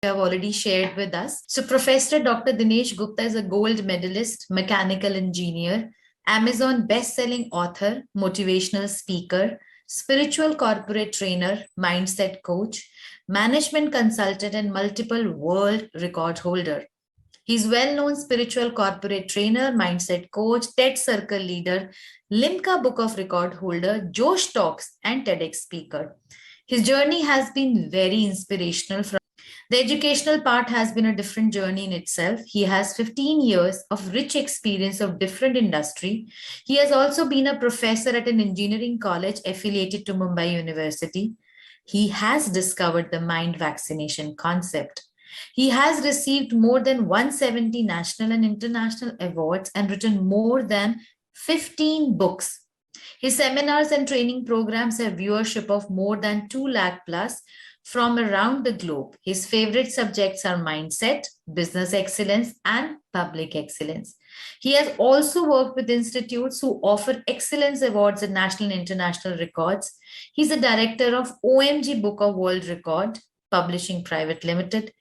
have already shared with us. So, Professor Dr. Dinesh Gupta is a gold medalist, mechanical engineer, Amazon best-selling author, motivational speaker, spiritual corporate trainer, mindset coach, management consultant, and multiple world record holder. He's well-known spiritual corporate trainer, mindset coach, TED Circle leader, Limca Book of Record holder, Josh Talks, and TEDx speaker. His journey has been very inspirational. The educational part has been a different journey in itself. He has 15 years of rich experience of different industry. He has also been a professor at an engineering college affiliated to Mumbai University. He has discovered the mind vaccination concept. He has received more than 170 national and international awards and written more than 15 books. His seminars and training programs have viewership of more than 2 lakh plus from around the globe. His favorite subjects are mindset, business excellence, and public excellence. He has also worked with institutes who offer excellence awards and national and international records. He's a director of OMG Book of World Record, Publishing Private Limited.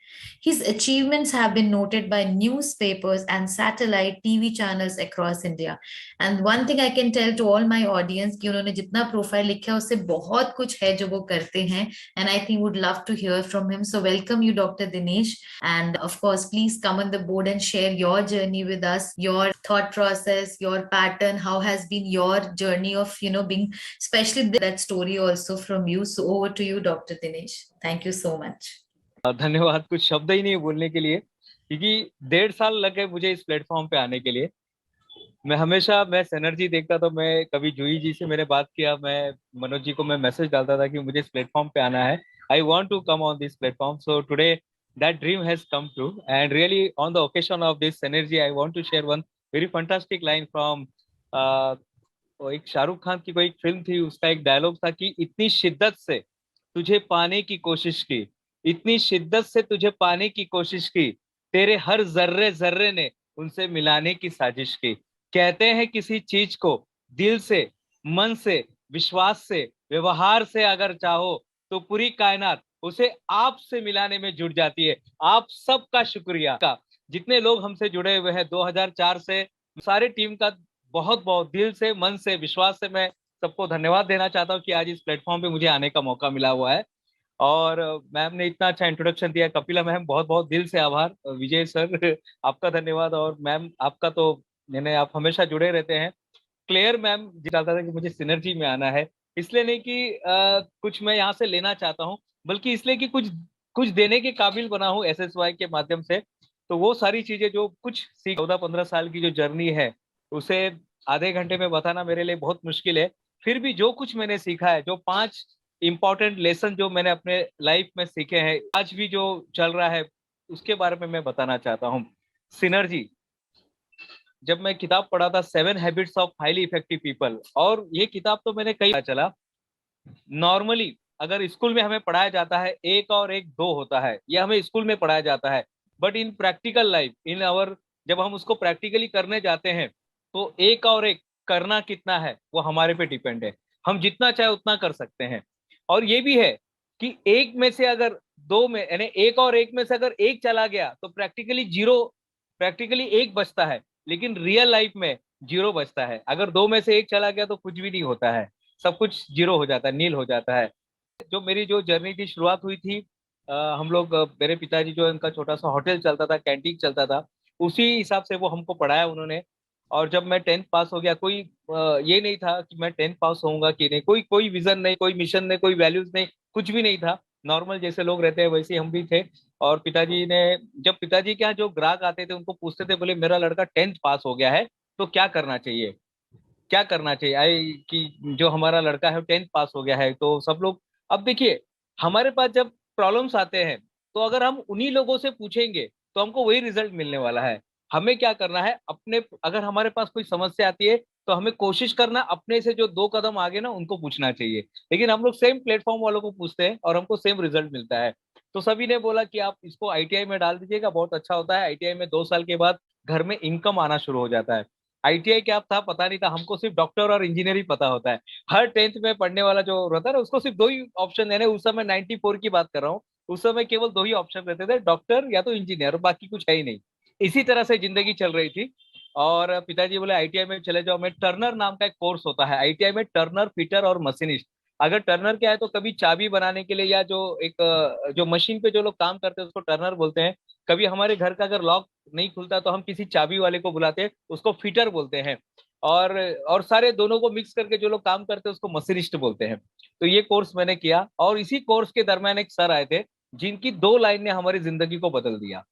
His achievements have been noted by newspapers and satellite TV channels across India. And one thing I can tell to all my audience कि उन्होंने जितना profile लिखा है उससे बहुत कुछ है जो वो करते हैं, and I think would love to hear from him. So welcome you, Dr. Dinesh, and of course, please come on the board and share your journey with us, your thought process, your pattern, how has been your journey of being, especially that story also from you. So over to you, Dr. Dinesh. Thank you so much. धन्यवाद। कुछ शब्द ही नहीं बोलने के लिए, क्योंकि 1.5 साल लगे मुझे इस प्लेटफॉर्म पे आने के लिए। मैं सिनर्जी देखता तो मैं कभी जूही जी से मैंने बात किया, मैं मनोज जी को मैं मैसेज डालता था कि मुझे इस प्लेटफॉर्म पे आना है, I want to come on this platform. So today that dream has come true, and really on the occasion of this synergy I want to share one very fantastic line from एक शाहरुख खान की कोई एक film थी, उसका एक dialogue था कि इतनी शिद्दत से तुझे पाने की कोशिश की, इतनी शिद्दत से तुझे पाने की कोशिश की, तेरे हर जर्रे जर्रे ने उनसे मिलाने की साजिश की। कहते हैं किसी चीज को दिल से, मन से, विश्वास से, व्यवहार से अगर चाहो तो पूरी कायनात उसे आपसे मिलाने में जुट जाती है। आप सबका शुक्रिया का, जितने लोग हमसे जुड़े हुए हैं 2004 से, सारे टीम का बहुत बहुत दिल से, मन से, विश्वास से मैं सबको धन्यवाद देना चाहता हूँ कि आज इस प्लेटफॉर्म पे मुझे आने का मौका मिला हुआ है। और मैम ने इतना अच्छा इंट्रोडक्शन दिया, कपिला मैम बहुत बहुत दिल से आभार, विजय सर आपका धन्यवाद, और मैम आपका तो मैंने, आप हमेशा जुड़े रहते हैं। क्लियर मैम चाहता था कि मुझे सिनर्जी में आना है, इसलिए नहीं कि कुछ मैं यहाँ से लेना चाहता हूँ, बल्कि इसलिए कि कुछ कुछ देने के काबिल बना हूँ SSY के माध्यम से। तो वो सारी चीजें जो कुछ 14-15 साल की जो जर्नी है, उसे आधे घंटे में बताना मेरे लिए बहुत मुश्किल है। फिर भी जो कुछ मैंने सीखा है, जो 5 इंपॉर्टेंट लेसन जो मैंने अपने लाइफ में सीखे हैं, आज भी जो चल रहा है, उसके बारे में मैं बताना चाहता हूँ। सिनर्जी, जब मैं किताब पढ़ा था 7 habits of highly effective people, और ये किताब तो मैंने कई चला। नॉर्मली अगर स्कूल में हमें पढ़ाया जाता है 1 और 1 2 होता है, ये हमें स्कूल में पढ़ाया जाता है, but in practical life, in our, जब हम उसको प्रैक्टिकली करने जाते हैं तो 1 और 1 करना कितना है वो हमारे पे डिपेंड है। हम जितना चाहे उतना कर सकते हैं। और ये भी है कि 1 में से अगर 2 में, यानी 1 और 1 में से अगर 1 चला गया तो प्रैक्टिकली 0, प्रैक्टिकली 1 बचता है, लेकिन रियल लाइफ में 0 बचता है। अगर 2 में से 1 चला गया तो कुछ भी नहीं होता है, सब कुछ 0 हो जाता है, नील हो जाता है। जो मेरी जो जर्नी थी, शुरुआत हुई थी, हम लोग, मेरे पिताजी जो, उनका छोटा सा होटल चलता था, कैंटीन चलता था, उसी हिसाब से वो हमको पढ़ाया उन्होंने। और जब मैं 10th पास हो गया, कोई ये नहीं था कि मैं 10th पास होऊंगा कि नहीं, कोई कोई विजन नहीं, कोई मिशन नहीं, कोई वैल्यूज नहीं, कुछ भी नहीं था। नॉर्मल जैसे लोग रहते हैं वैसे हम भी थे। और पिताजी ने, जब पिताजी के यहाँ जो ग्राहक आते थे उनको पूछते थे, बोले मेरा लड़का 10th पास हो गया है तो क्या करना चाहिए, क्या करना चाहिए, आई कि जो हमारा लड़का है 10th पास हो गया है। तो सब लोग, अब देखिए, हमारे पास जब प्रॉब्लम्स आते हैं तो अगर हम उन्हीं लोगों से पूछेंगे तो हमको वही रिजल्ट मिलने वाला है। हमें क्या करना है, अपने, अगर हमारे पास कोई समस्या आती है तो हमें कोशिश करना अपने से जो 2 कदम आगे ना, उनको पूछना चाहिए। लेकिन हम लोग सेम प्लेटफॉर्म वालों को पूछते हैं और हमको सेम रिजल्ट मिलता है। तो सभी ने बोला कि आप इसको ITI में डाल दीजिएगा, बहुत अच्छा होता है। ITI में 2 साल के बाद घर में इनकम आना शुरू हो जाता है। ITI क्या था पता नहीं था, हमको सिर्फ डॉक्टर और इंजीनियर ही पता होता है। हर 10th में पढ़ने वाला जो रहता है ना, उसको सिर्फ 2 ही ऑप्शन है। उस समय 94 की बात कर रहा हूँ, उस समय केवल दो ही ऑप्शन रहते थे, डॉक्टर या तो इंजीनियर, बाकी कुछ है ही नहीं। इसी तरह से जिंदगी चल रही थी। और पिताजी बोले आईटीआई में चले जाओ। मैं टर्नर नाम का एक कोर्स होता है आईटीआई में, टर्नर, फिटर और मशीनिस्ट। अगर टर्नर क्या है तो कभी चाबी बनाने के लिए, या जो एक जो मशीन पे जो लोग काम करते हैं उसको टर्नर बोलते हैं। कभी हमारे घर का अगर लॉक नहीं खुलता तो हम किसी चाबी वाले को बुलाते हैं, उसको फिटर बोलते हैं। और सारे दोनों को मिक्स करके जो लोग काम करते हैं उसको मशीनिस्ट बोलते हैं। तो ये कोर्स मैंने किया, और इसी कोर्स के दरमियान एक सर आए थे जिनकी दो लाइन ने हमारी जिंदगी को बदल दिया।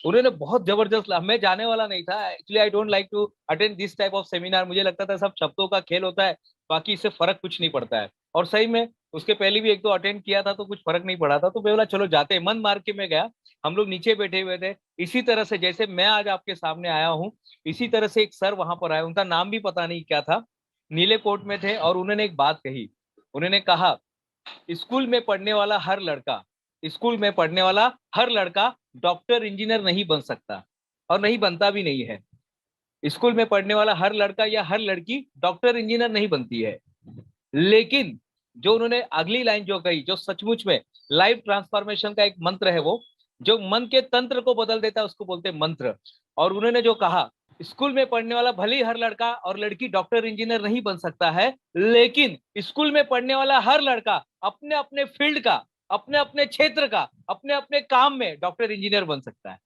उन्होंने बहुत जबरदस्त, मैं जाने वाला नहीं था actually, I don't like to attend this type of seminar. मुझे लगता था सब शब्दों का खेल होता है, बाकी इससे फर्क कुछ नहीं पड़ता है। और सही में उसके पहले भी एक दो अटेंड किया था तो कुछ फर्क नहीं पड़ा था, तो मैं बोला चलो जाते हैं, मन मार के मैं गया। हम लोग नीचे बैठे हुए थे, इसी तरह से जैसे मैं आज आपके सामने आया हूँ, इसी तरह से एक सर वहां पर आए, उनका नाम भी पता नहीं क्या था, नीले कोट में थे, और उन्होंने एक बात कही। उन्होंने कहा, स्कूल में पढ़ने वाला हर लड़का, स्कूल में पढ़ने वाला हर लड़का डॉक्टर इंजीनियर नहीं बन सकता, और नहीं बनता भी नहीं है। स्कूल में पढ़ने वाला हर लड़का या हर लड़की डॉक्टर इंजीनियर नहीं बनती है। लेकिन जो उन्होंने अगली लाइन जो कही, जो सचमुच में लाइफ ट्रांसफॉर्मेशन का एक मंत्र है, वो जो मन के तंत्र को बदल देता है उसको बोलते हैं मंत्र। और उन्होंने जो कहा, स्कूल में पढ़ने वाला भले ही हर लड़का और लड़की डॉक्टर इंजीनियर नहीं बन सकता है, लेकिन स्कूल में पढ़ने वाला हर लड़का अपने अपने फील्ड का, अपने अपने क्षेत्र का, अपने अपने काम में डॉक्टर इंजीनियर बन सकता है।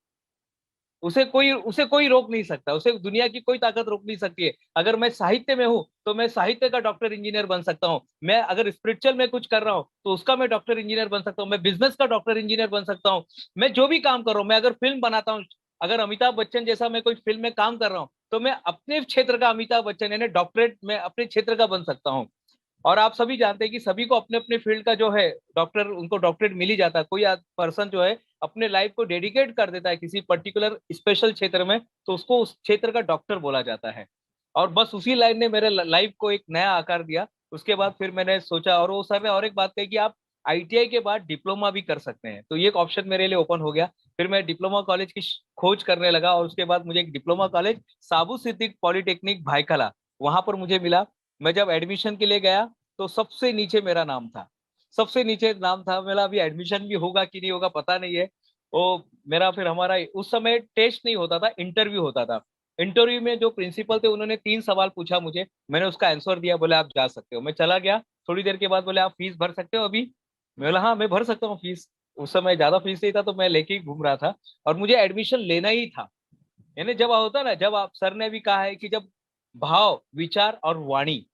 उसे कोई रोक नहीं सकता, उसे दुनिया की कोई ताकत रोक नहीं सकती है। अगर मैं साहित्य में हूं तो मैं साहित्य का डॉक्टर इंजीनियर बन सकता हूं। मैं अगर स्पिरिचुअल में कुछ कर रहा हूं तो उसका मैं डॉक्टर इंजीनियर बन सकता हूं। मैं बिजनेस का डॉक्टर इंजीनियर बन सकता हूं। मैं जो भी काम कर रहा हूं, मैं अगर फिल्म बनाता हूं, अगर अमिताभ बच्चन जैसा मैं कोई फिल्म में काम कर रहा हूं, तो मैं अपने क्षेत्र का अमिताभ बच्चन यानी डॉक्टरेट मैं अपने क्षेत्र का बन सकता हूँ। और आप सभी जानते हैं कि सभी को अपने अपने फील्ड का जो है डॉक्टर, उनको डॉक्टरेट मिल ही जाता है। कोई पर्सन जो है अपने लाइफ को डेडिकेट कर देता है किसी पर्टिकुलर स्पेशल क्षेत्र में, तो उसको उस क्षेत्र का डॉक्टर बोला जाता है। और बस उसी लाइन ने मेरे लाइफ को एक नया आकार दिया। उसके बाद फिर मैंने सोचा, और वो सर ने और एक बात कही कि आप आईटीआई के बाद डिप्लोमा भी कर सकते हैं, तो ये एक ऑप्शन मेरे लिए ओपन हो गया। फिर मैं डिप्लोमा कॉलेज की खोज करने लगा, और उसके बाद मुझे एक डिप्लोमा कॉलेज साबू सिद्दीक पॉलिटेक्निक भाईखला, वहां पर मुझे मिला। मैं जब एडमिशन के लिए गया तो सबसे नीचे मेरा नाम था, सबसे नीचे नाम था मेरा। अभी एडमिशन भी होगा कि नहीं होगा पता नहीं है। वो मेरा फिर हमारा उस समय टेस्ट नहीं होता था, इंटरव्यू होता था। इंटरव्यू में जो प्रिंसिपल थे उन्होंने 3 सवाल पूछा मुझे, मैंने उसका आंसर दिया, बोले आप जा सकते हो। मैं चला गया, थोड़ी देर के बाद बोले आप फीस भर सकते हो अभी। मैं बोला हाँ मैं भर सकता हूँ फीस। उस समय ज्यादा फीस नहीं था तो मैं लेके ही घूम रहा था, और मुझे एडमिशन लेना ही था। यानी जब होता ना, जब आप सर ने भी कहा है कि जब भाव विचार और वाणी,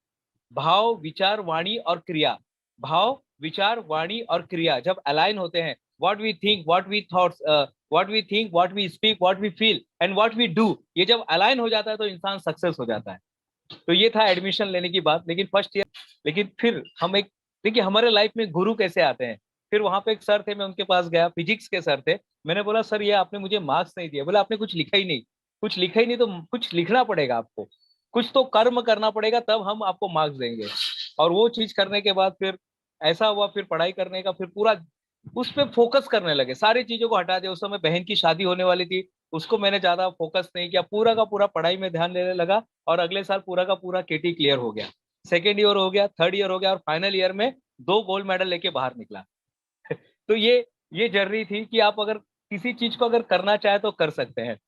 भाव विचार वाणी और क्रिया, भाव विचार वाणी और क्रिया जब अलाइन होते हैं, what we think, what we thoughts, what we think, what we speak, what we feel and what we do, ये जब अलाइन हो जाता है तो इंसान सक्सेस हो जाता है। तो ये था एडमिशन लेने की बात। लेकिन फर्स्ट ईयर, लेकिन फिर हम एक, देखिए हमारे लाइफ में गुरु कैसे आते हैं। फिर वहां पे एक सर थे, मैं उनके पास गया, फिजिक्स के सर थे। मैंने बोला सर ये आपने मुझे मार्क्स नहीं दिया। बोला आपने कुछ लिखा ही नहीं। कुछ लिखा ही नहीं तो कुछ लिखना पड़ेगा आपको, कुछ तो कर्म करना पड़ेगा, तब हम आपको मार्क्स देंगे। और वो चीज करने के बाद फिर ऐसा हुआ, फिर पढ़ाई करने का फिर पूरा उस पर फोकस करने लगे, सारी चीजों को हटा दिया। उस समय बहन की शादी होने वाली थी, उसको मैंने ज्यादा फोकस नहीं किया, पूरा का पूरा पढ़ाई में ध्यान देने लगा। और अगले साल पूरा का पूरा केटी क्लियर हो गया, सेकेंड ईयर हो गया, थर्ड ईयर हो गया, और फाइनल ईयर में 2 गोल्ड मेडल लेके बाहर निकला। तो ये जर्नी थी कि आप अगर किसी चीज को अगर करना चाहे तो कर सकते हैं।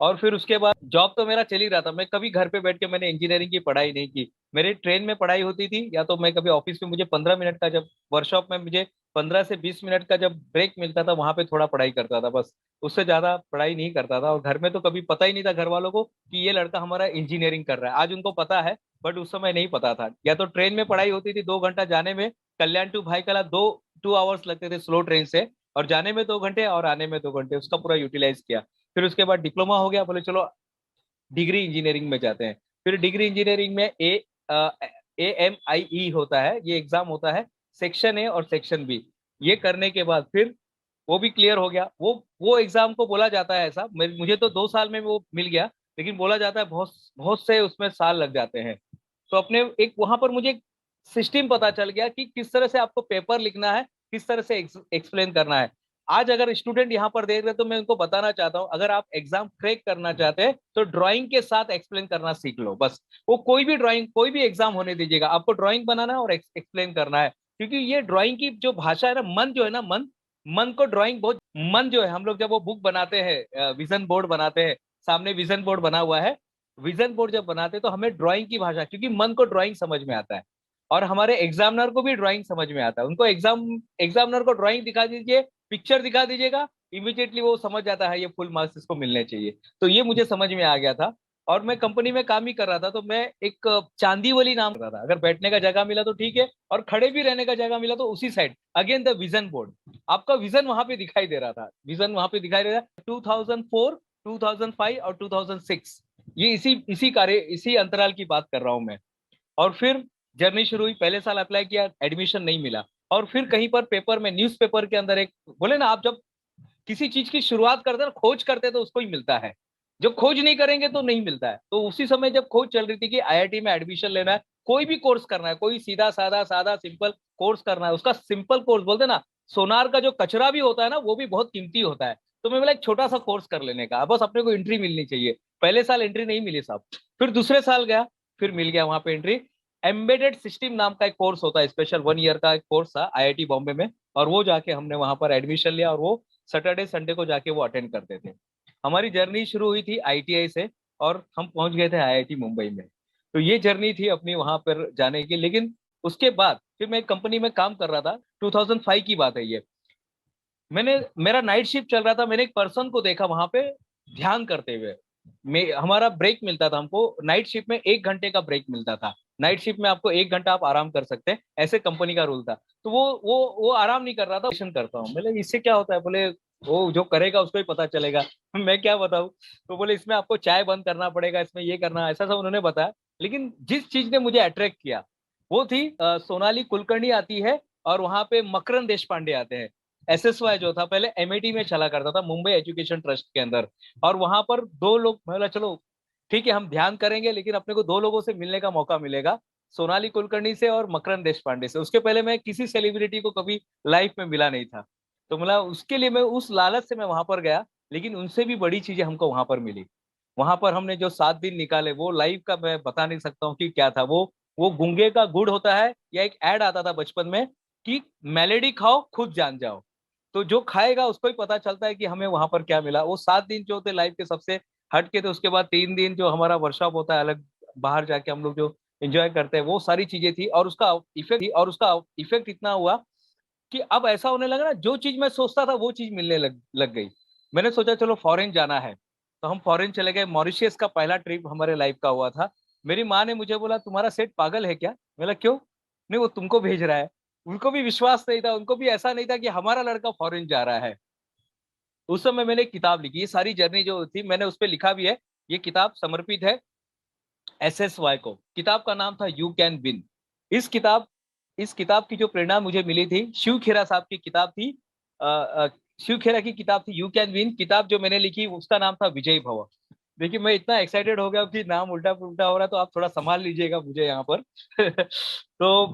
और फिर उसके बाद जॉब तो मेरा चल ही रहा था। मैं कभी घर पे बैठ के मैंने इंजीनियरिंग की पढ़ाई नहीं की। मेरे ट्रेन में पढ़ाई होती थी, या तो मैं कभी ऑफिस में, मुझे 15 मिनट का, जब वर्कशॉप में मुझे 15 से 20 मिनट का जब ब्रेक मिलता था वहां पे थोड़ा पढ़ाई करता था बस। उससे ज्यादा पढ़ाई नहीं करता था। और घर में तो कभी पता ही नहीं था घर वालों को कि ये लड़का हमारा इंजीनियरिंग कर रहा है। आज उनको पता है, बट उस समय नहीं पता था। या तो ट्रेन में पढ़ाई होती थी 2 घंटा जाने में, कल्याण टू भाईकला 2 आवर्स लगते थे स्लो ट्रेन से, और जाने में 2 घंटे और आने में 2 घंटे, उसका पूरा यूटिलाइज किया। फिर उसके बाद डिप्लोमा हो गया, बोले चलो डिग्री इंजीनियरिंग में जाते हैं। फिर डिग्री इंजीनियरिंग में AMIE होता है, ये एग्जाम होता है, सेक्शन ए और सेक्शन बी। ये करने के बाद फिर वो भी क्लियर हो गया। वो एग्जाम को बोला जाता है ऐसा, मुझे तो 2 साल में वो मिल गया, लेकिन बोला जाता है बहुत बहुत से उसमें साल लग जाते हैं। तो अपने एक वहां पर मुझे सिस्टम पता चल गया कि किस तरह से आपको पेपर लिखना है, किस तरह से एक्सप्लेन करना है। आज अगर स्टूडेंट यहाँ पर देख रहे तो मैं उनको बताना चाहता हूँ, अगर आप एग्जाम क्रैक करना चाहते हैं तो ड्राइंग के साथ एक्सप्लेन करना सीख लो बस। वो कोई भी ड्राइंग, कोई भी एग्जाम होने दीजिएगा, आपको ड्राइंग बनाना है और एक्सप्लेन करना है। क्योंकि ये ड्राइंग की जो भाषा है ना, मन जो है ना, मन मन को ड्राइंग बहुत, मन जो है हम लोग जब वो बुक बनाते हैं, विजन बोर्ड बनाते हैं, सामने विजन बोर्ड बना हुआ है, विजन बोर्ड जब बनाते हैं तो हमें ड्राइंग की भाषा, क्योंकि मन को ड्राइंग समझ में आता है और हमारे एग्जामिनर को भी ड्राइंग समझ में आता है। उनको एग्जामिनर को ड्राइंग दिखा दीजिए, पिक्चर दिखा दीजिएगा, इमीडिएटली वो समझ जाता है ये फुल मार्क्स इसको मिलने चाहिए। तो ये मुझे समझ में आ गया था। और मैं कंपनी में काम ही कर रहा था, तो मैं एक चांदीवली नाम कर रहा था, अगर बैठने का जगह मिला तो ठीक है, और खड़े भी रहने का जगह मिला तो उसी side, again the vision board, आपका विजन वहां पे दिखाई दे रहा था, विजन वहां पे दिखाई दे रहा था। 2004, 2005 और 2006, ये इसी कार्य, इसी अंतराल की बात कर रहा हूं मैं। और फिर जर्नी शुरू हुई, पहले साल अप्लाई किया, एडमिशन नहीं मिला, और फिर कहीं पर पेपर में, न्यूज़पेपर के अंदर एक, बोले ना आप जब किसी चीज की शुरुआत करते हैं, खोज करते हैं, तो उसको ही मिलता है, जब खोज नहीं करेंगे तो नहीं मिलता है। तो उसी समय जब खोज चल रही थी कि आईआईटी में एडमिशन लेना है, कोई भी कोर्स करना है, कोई सीधा साधा साधा सिंपल कोर्स करना है, उसका सिंपल कोर्स बोलते हैं ना, सोनार का जो कचरा भी होता है ना, वो भी बहुत कीमती होता है। तो मैं बोला एक छोटा सा कोर्स कर लेने का, बस अपने को एंट्री मिलनी चाहिए। पहले साल एंट्री नहीं मिली साहब, फिर दूसरे साल गया, फिर मिल गया वहां पे एंट्री। एम्बेडेड सिस्टम नाम का एक कोर्स होता है, स्पेशल 1 ईयर का एक कोर्स था आईआईटी बॉम्बे में, और वो जाके हमने वहां पर एडमिशन लिया, और वो सैटरडे संडे को जाके वो अटेंड करते थे। हमारी जर्नी शुरू हुई थी आईटीआई से, और हम पहुंच गए थे आईआईटी मुंबई में। तो ये जर्नी थी अपनी वहां पर जाने की। लेकिन उसके बाद फिर मैं एक कंपनी में काम कर रहा था, 2005 की बात है ये। मेरा नाइट शिफ्ट चल रहा था, मैंने एक पर्सन को देखा वहां पे ध्यान करते हुए। हमारा ब्रेक मिलता था, हमको नाइट शिफ्ट में 1 घंटे का ब्रेक मिलता था। नाइट शिफ्ट में आपको 1 घंटा आप आराम कर सकते हैं, ऐसे कंपनी का रूल था। तो वो आराम नहीं कर रहा था, ऑपरेशन करता हूँ। बोले इससे क्या होता है? बोले वो जो करेगा उसको ही पता चलेगा। मैं क्या बताऊँ? तो बोले इसमें आपको चाय बंद करना पड़ेगा, इसमें ये करना, ऐसा सब उन्होंने बताया। लेकिन जिस चीज ने मुझे अट्रैक्ट किया वो थी, सोनाली कुलकर्णी आती है और वहां पे मकरंद देश पांडे आते हैं। एसएसवाई जो था पहले एमएटी में चला करता था, मुंबई एजुकेशन ट्रस्ट के अंदर। और वहां पर दो लोग, बोला चलो ठीक है हम ध्यान करेंगे, लेकिन अपने को दो लोगों से मिलने का मौका मिलेगा, सोनाली कुलकर्णी से और मकरंद देश पांडे से। उसके पहले मैं किसी सेलिब्रिटी को कभी लाइफ में मिला नहीं था। तो मतलब उसके लिए मैं उस लालच से मैं वहां पर गया, लेकिन उनसे भी बड़ी चीजें हमको वहां पर मिली। वहां पर हमने जो 7 दिन निकाले, वो लाइफ का मैं बता नहीं सकता हूँ कि क्या था वो गूंगे का गुड़ होता है, या एक ऐड आता था बचपन में कि मेलेडी खाओ खुद जान जाओ। तो जो खाएगा उसको ही पता चलता है कि हमें वहां पर क्या मिला। वो 7 दिन जो थे लाइफ के सबसे हट के थे। उसके बाद 3 दिन जो हमारा वर्कशॉप होता है अलग, बाहर जाके हम लोग जो एंजॉय करते हैं, वो सारी चीजें थी। और उसका इफेक्ट इतना हुआ कि अब ऐसा होने लगा ना, जो चीज मैं सोचता था वो चीज मिलने लग गई। मैंने सोचा चलो फॉरेन जाना है, तो हम फॉरेन चले गए। मॉरिशियस का पहला ट्रिप हमारे लाइफ का हुआ था। मेरी माँ ने मुझे बोला तुम्हारा सेठ पागल है क्या? बोला क्यों? नहीं वो तुमको भेज रहा है। उनको भी विश्वास नहीं था, उनको भी ऐसा नहीं था कि हमारा लड़का फॉरेन जा रहा है। उस समय मैंने एक किताब लिखी, ये सारी जर्नी जो थी मैंने उस पर लिखा भी है। ये किताब समर्पित है एसएसवाई को। किताब का नाम था यू कैन विन। इस किताब इस किताब की जो प्रेरणा मुझे मिली थी, शिव खेरा साहब की किताब थी। शिव खेरा की किताब थी यू कैन विन। किताब जो मैंने लिखी उसका नाम था विजयी भव। देखिए मैं इतना एक्साइटेड हो गया कि नाम उल्टा पुल्टा हो रहा है, तो आप थोड़ा संभाल लीजिएगा मुझे यहाँ पर। तो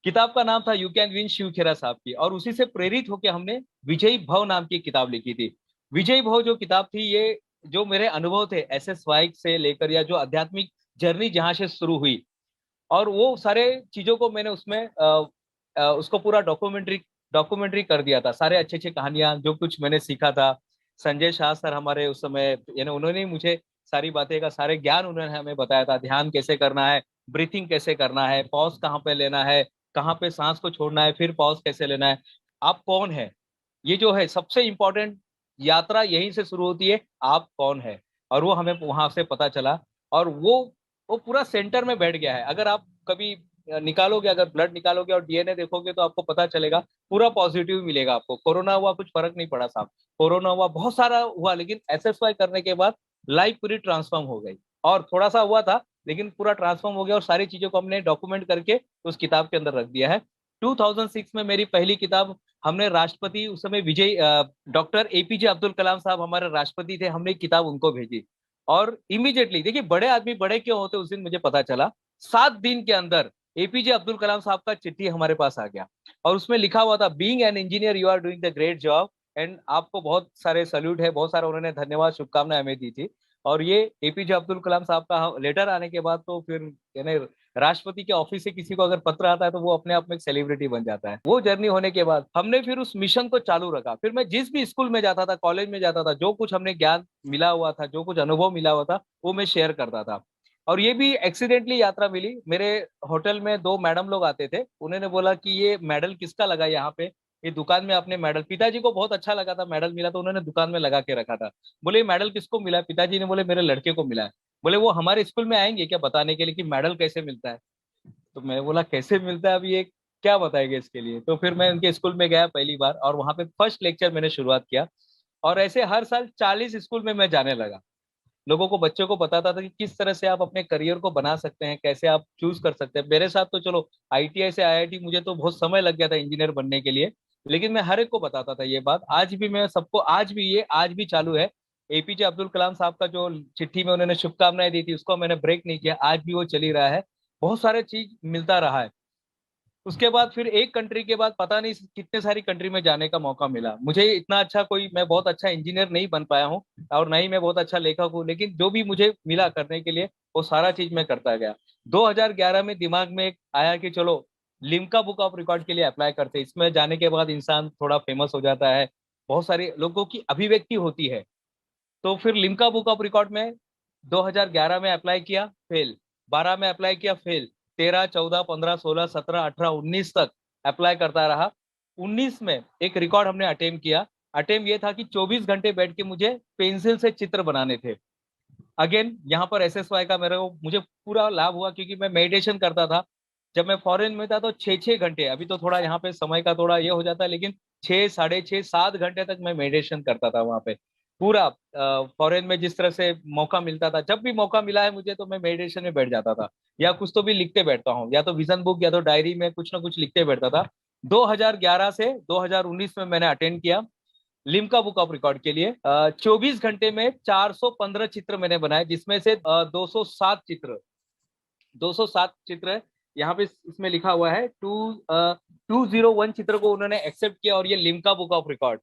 किताब का नाम था यू कैन विन, शिव खेरा साहब की। और उसी से प्रेरित होकर हमने विजयी भव नाम की किताब लिखी थी। विजयी भव जो किताब थी, ये जो मेरे अनुभव थे एसएसवाई से लेकर, या जो आध्यात्मिक जर्नी जहां से शुरू हुई, और वो सारे चीजों को मैंने उसमें उसको पूरा डॉक्यूमेंट्री कर दिया था। सारे अच्छे अच्छे कहानियां जो कुछ मैंने सीखा था। संजय शाह सर हमारे उस समय, यानी उन्होंने ही मुझे सारी बातें का सारे ज्ञान उन्होंने हमें बताया था। ध्यान कैसे करना है, ब्रीथिंग कैसे करना है, पॉज कहाँ पे लेना है, कहाँ पे सांस को छोड़ना है, फिर पॉज कैसे लेना है, आप कौन है, ये जो है सबसे इम्पोर्टेंट यात्रा यहीं से शुरू होती है, आप कौन है। और वो हमें वहां से पता चला। और वो पूरा सेंटर में बैठ गया है। अगर आप कभी निकालोगे, अगर ब्लड निकालोगे और डीएनए देखोगे, तो आपको पता चलेगा पूरा पॉजिटिव मिलेगा आपको। कोरोना हुआ कुछ फर्क नहीं पड़ा साहब, कोरोना हुआ बहुत सारा हुआ, लेकिन एसएसवाई करने के बाद लाइफ पूरी ट्रांसफॉर्म हो गई। और थोड़ा सा हुआ था लेकिन पूरा ट्रांसफॉर्म हो गया, और सारी चीजों को हमने डॉक्यूमेंट करके उस किताब के अंदर रख दिया है। 2006 में मेरी पहली किताब, हमने राष्ट्रपति उस समय विजय डॉक्टर एपीजे अब्दुल कलाम साहब हमारे राष्ट्रपति थे, हमने किताब उनको भेजी। और इमीडिएटली, देखिए बड़े आदमी बड़े क्यों होते उस दिन मुझे पता चला, 7 दिन के अंदर एपीजे अब्दुल कलाम साहब का चिट्ठी हमारे पास आ गया। और उसमें लिखा हुआ था, being an engineer you are doing the great job, and आपको बहुत सारे सल्यूट है, बहुत सारा उन्होंने धन्यवाद शुभकामनाएं हमें दी थी। और ये एपीजे अब्दुल कलाम साहब का लेटर आने के बाद तो फिर यानी राष्ट्रपति के ऑफिस से किसी को अगर पत्र आता है तो वो अपने आप में एक सेलिब्रिटी बन जाता है। वो जर्नी होने के बाद हमने फिर उस मिशन को चालू रखा। फिर मैं जिस भी स्कूल में जाता था, कॉलेज में जाता था, जो कुछ हमने ज्ञान मिला हुआ था, जो कुछ अनुभव मिला हुआ था, वो मैं शेयर करता था। और ये भी एक्सीडेंटली यात्रा मिली। मेरे होटल में दो मैडम लोग आते थे, उन्होंने बोला कि ये मेडल किसका लगा यहाँ पे, ये दुकान में आपने मेडल, पिताजी को बहुत अच्छा लगा था मेडल मिला तो उन्होंने दुकान में लगा के रखा था। बोले ये मेडल किसको मिला है? पिताजी ने बोले मेरे लड़के को मिला है। बोले वो हमारे स्कूल में आएंगे क्या बताने के लिए कि मेडल कैसे मिलता है? तो मैं बोला कैसे मिलता है, अभी ये क्या बताएंगे इसके लिए? तो फिर मैं उनके स्कूल में गया पहली बार और वहां पे फर्स्ट लेक्चर मैंने शुरुआत किया। और ऐसे हर साल 40 स्कूल में मैं जाने लगा, लोगों को, बच्चों को बताता था कि किस तरह से आप अपने करियर को बना सकते हैं, कैसे आप चूज कर सकते हैं। मेरे साथ तो चलो आईटीआई से आईआईटी मुझे तो बहुत समय लग गया था इंजीनियर बनने के लिए, लेकिन मैं हर एक को बताता था ये बात। आज भी मैं सबको, आज भी चालू है। एपीजे अब्दुल कलाम साहब का जो चिट्ठी में उन्होंने शुभकामनाएं दी थी, उसको मैंने ब्रेक नहीं किया, आज भी वो चल ही रहा है। बहुत सारे चीज मिलता रहा है। उसके बाद फिर एक कंट्री के बाद पता नहीं कितने सारी कंट्री में जाने का मौका मिला मुझे। इतना अच्छा कोई, मैं बहुत अच्छा इंजीनियर नहीं बन पाया हूँ और ना ही मैं बहुत अच्छा लेखक हूँ, लेकिन जो भी मुझे मिला करने के लिए वो सारा चीज मैं करता गया। 2011 में दिमाग में एक आया कि चलो लिम्का बुक ऑफ रिकॉर्ड के लिए अप्लाई करते हैं। इसमें जाने के बाद इंसान थोड़ा फेमस हो जाता है, बहुत सारे लोगों की अभिव्यक्ति होती है। तो फिर लिम्का बुक ऑफ रिकॉर्ड में 2011 में अप्लाई किया, फेल। 12 में अप्लाई किया, फेल। 13, 14, 15, 16, 17, 18, 19 तक अप्लाई करता रहा। 19 में एक रिकॉर्ड हमने अटेम्प्ट किया। अटेम्प्ट ये था कि 24 घंटे बैठ के मुझे पेंसिल से चित्र बनाने थे। अगेन यहाँ पर एसएसवाई का मुझे पूरा लाभ हुआ, क्योंकि मैं मेडिटेशन करता था। जब मैं फॉरेन में था तो 6-6 घंटे, अभी तो थोड़ा यहाँ पे समय का थोड़ा ये हो जाता है, लेकिन 6, 6.5, 7 घंटे तक मैं मेडिटेशन करता था वहां पे। पूरा फॉरेन में जिस तरह से मौका मिलता था, जब भी मौका मिला है मुझे तो मैं मेडिटेशन में बैठ जाता था, या कुछ तो भी लिखते बैठता हूँ, या तो विजन बुक या तो डायरी में कुछ ना कुछ लिखते बैठता था। 2011 से 2019 में मैंने अटेंड किया लिम्का बुक ऑफ रिकॉर्ड के लिए। 24 घंटे में 415 चित्र मैंने बनाए, जिसमें से 207 चित्र है। यहाँ पे इसमें लिखा हुआ है 201 चित्र को उन्होंने एक्सेप्ट किया, और ये लिम्का बुक ऑफ रिकॉर्ड,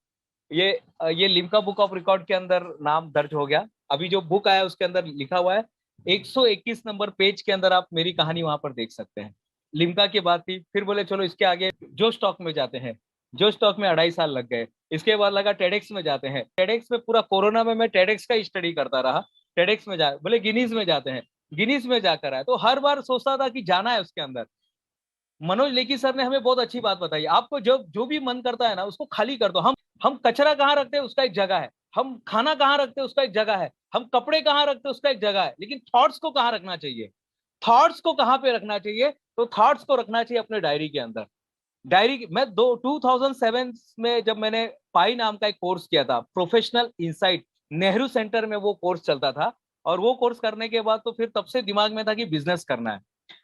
ये लिम्का बुक ऑफ रिकॉर्ड के अंदर नाम दर्ज हो गया। अभी जो बुक आया उसके अंदर लिखा हुआ है 121 नंबर पेज के अंदर आप मेरी कहानी वहां पर देख सकते हैं। लिम्का की बात थी, फिर बोले चलो इसके आगे जो स्टॉक में जाते हैं। जो स्टॉक में 2.5 साल लग गए। इसके बाद लगा टेडेक्स में जाते हैं। टेडेक्स में पूरा कोरोना में मैं टेडेक्स का स्टडी करता रहा। टेडेक्स में जा, बोले गिनीज में जाते हैं। गिनीज में जाकर आए तो हर बार सोचता था कि जाना है उसके अंदर। मनोज लेकी सर ने हमें बहुत अच्छी बात बताई, आपको जो जो भी मन करता है ना उसको खाली कर दो। हम कचरा कहाँ रखते हैं उसका एक जगह है, हम खाना कहाँ रखते हैं उसका एक जगह है, हम कपड़े कहाँ रखते हैं उसका एक जगह है, लेकिन थॉट्स को कहाँ रखना चाहिए? थॉट्स को कहाँ पे रखना चाहिए? तो थॉट्स को रखना चाहिए अपने डायरी के अंदर। डायरी मैं 2007 में जब मैंने पाई नाम का एक कोर्स किया था, प्रोफेशनल इंसाइट, नेहरू सेंटर में वो कोर्स चलता था। और वो कोर्स करने के बाद तो फिर तब से दिमाग में था कि बिजनेस करना है।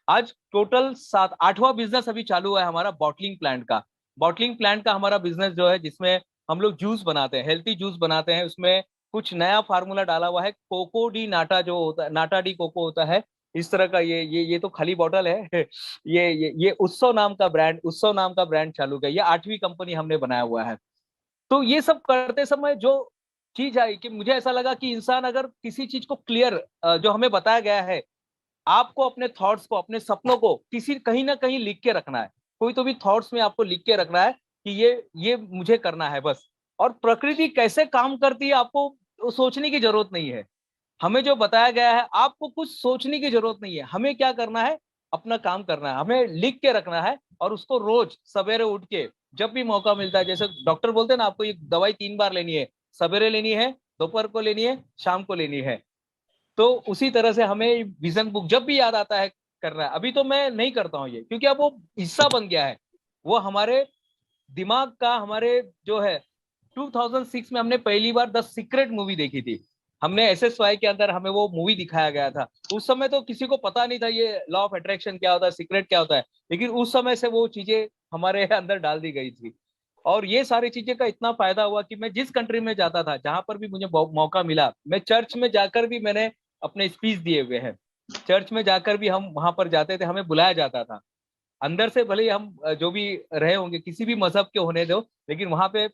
आज टोटल 8वां बिजनेस अभी चालू हुआ है हमारा, बॉटलिंग प्लांट का। बॉटलिंग प्लांट का हमारा बिजनेस जो है, जिसमें हम लोग जूस बनाते हैं, हेल्थी जूस बनाते हैं। उसमें कुछ नया फार्मूला डाला हुआ है, कोको डी नाटा जो होता है, नाटा डी कोको होता है इस तरह का। ये तो खाली बॉटल है। ये उत्सव नाम का ब्रांड, उत्सव नाम का ब्रांड चालू किया। ये 8वीं कंपनी हमने बनाया हुआ है। तो ये सब करते समय जो चीज आई कि मुझे ऐसा लगा कि इंसान अगर किसी चीज को क्लियर, जो हमें बताया गया है, आपको अपने थॉट्स को, अपने सपनों को किसी कहीं ना कहीं लिख के रखना है। कोई तो भी थॉट्स में आपको लिख के रखना है कि ये मुझे करना है बस। और प्रकृति कैसे काम करती है आपको सोचने की जरूरत नहीं है। हमें जो बताया गया है, आपको कुछ सोचने की जरूरत नहीं है। हमें क्या करना है? अपना काम करना है, हमें लिख के रखना है। और उसको रोज सवेरे उठ के जब भी मौका मिलता है, जैसे डॉक्टर बोलते हैं ना, आपको ये दवाई 3 बार लेनी है, सवेरे लेनी है, दोपहर को लेनी है, शाम को लेनी है। तो उसी तरह से हमें विजन बुक जब भी याद आता है करना है। अभी तो मैं नहीं करता हूँ ये, क्योंकि अब वो हिस्सा बन गया है। वो हमारे दिमाग का, हमारे जो है 2006 में हमने पहली बार द सीक्रेट मूवी देखी थी। हमने एसएसवाई के अंदर हमें वो मूवी दिखाया गया था। उस समय तो किसी को पता नहीं था ये लॉ ऑफ अट्रैक्शन क्या होता है, सीक्रेट क्या होता है, लेकिन उस समय से वो चीजें हमारे अंदर डाल दी गई थी। और ये सारी चीजें का इतना फायदा हुआ कि मैं जिस कंट्री में जाता था, जहां पर भी मुझे मौका मिला, मैं चर्च में जाकर भी मैंने अपने स्पीच दिए हुए हैं। चर्च में जाकर भी हम वहां पर जाते थे, हमें बुलाया जाता था। अंदर से भले ही हम जो भी रहे होंगे, किसी भी मजहब के होने दो, लेकिन वहां पे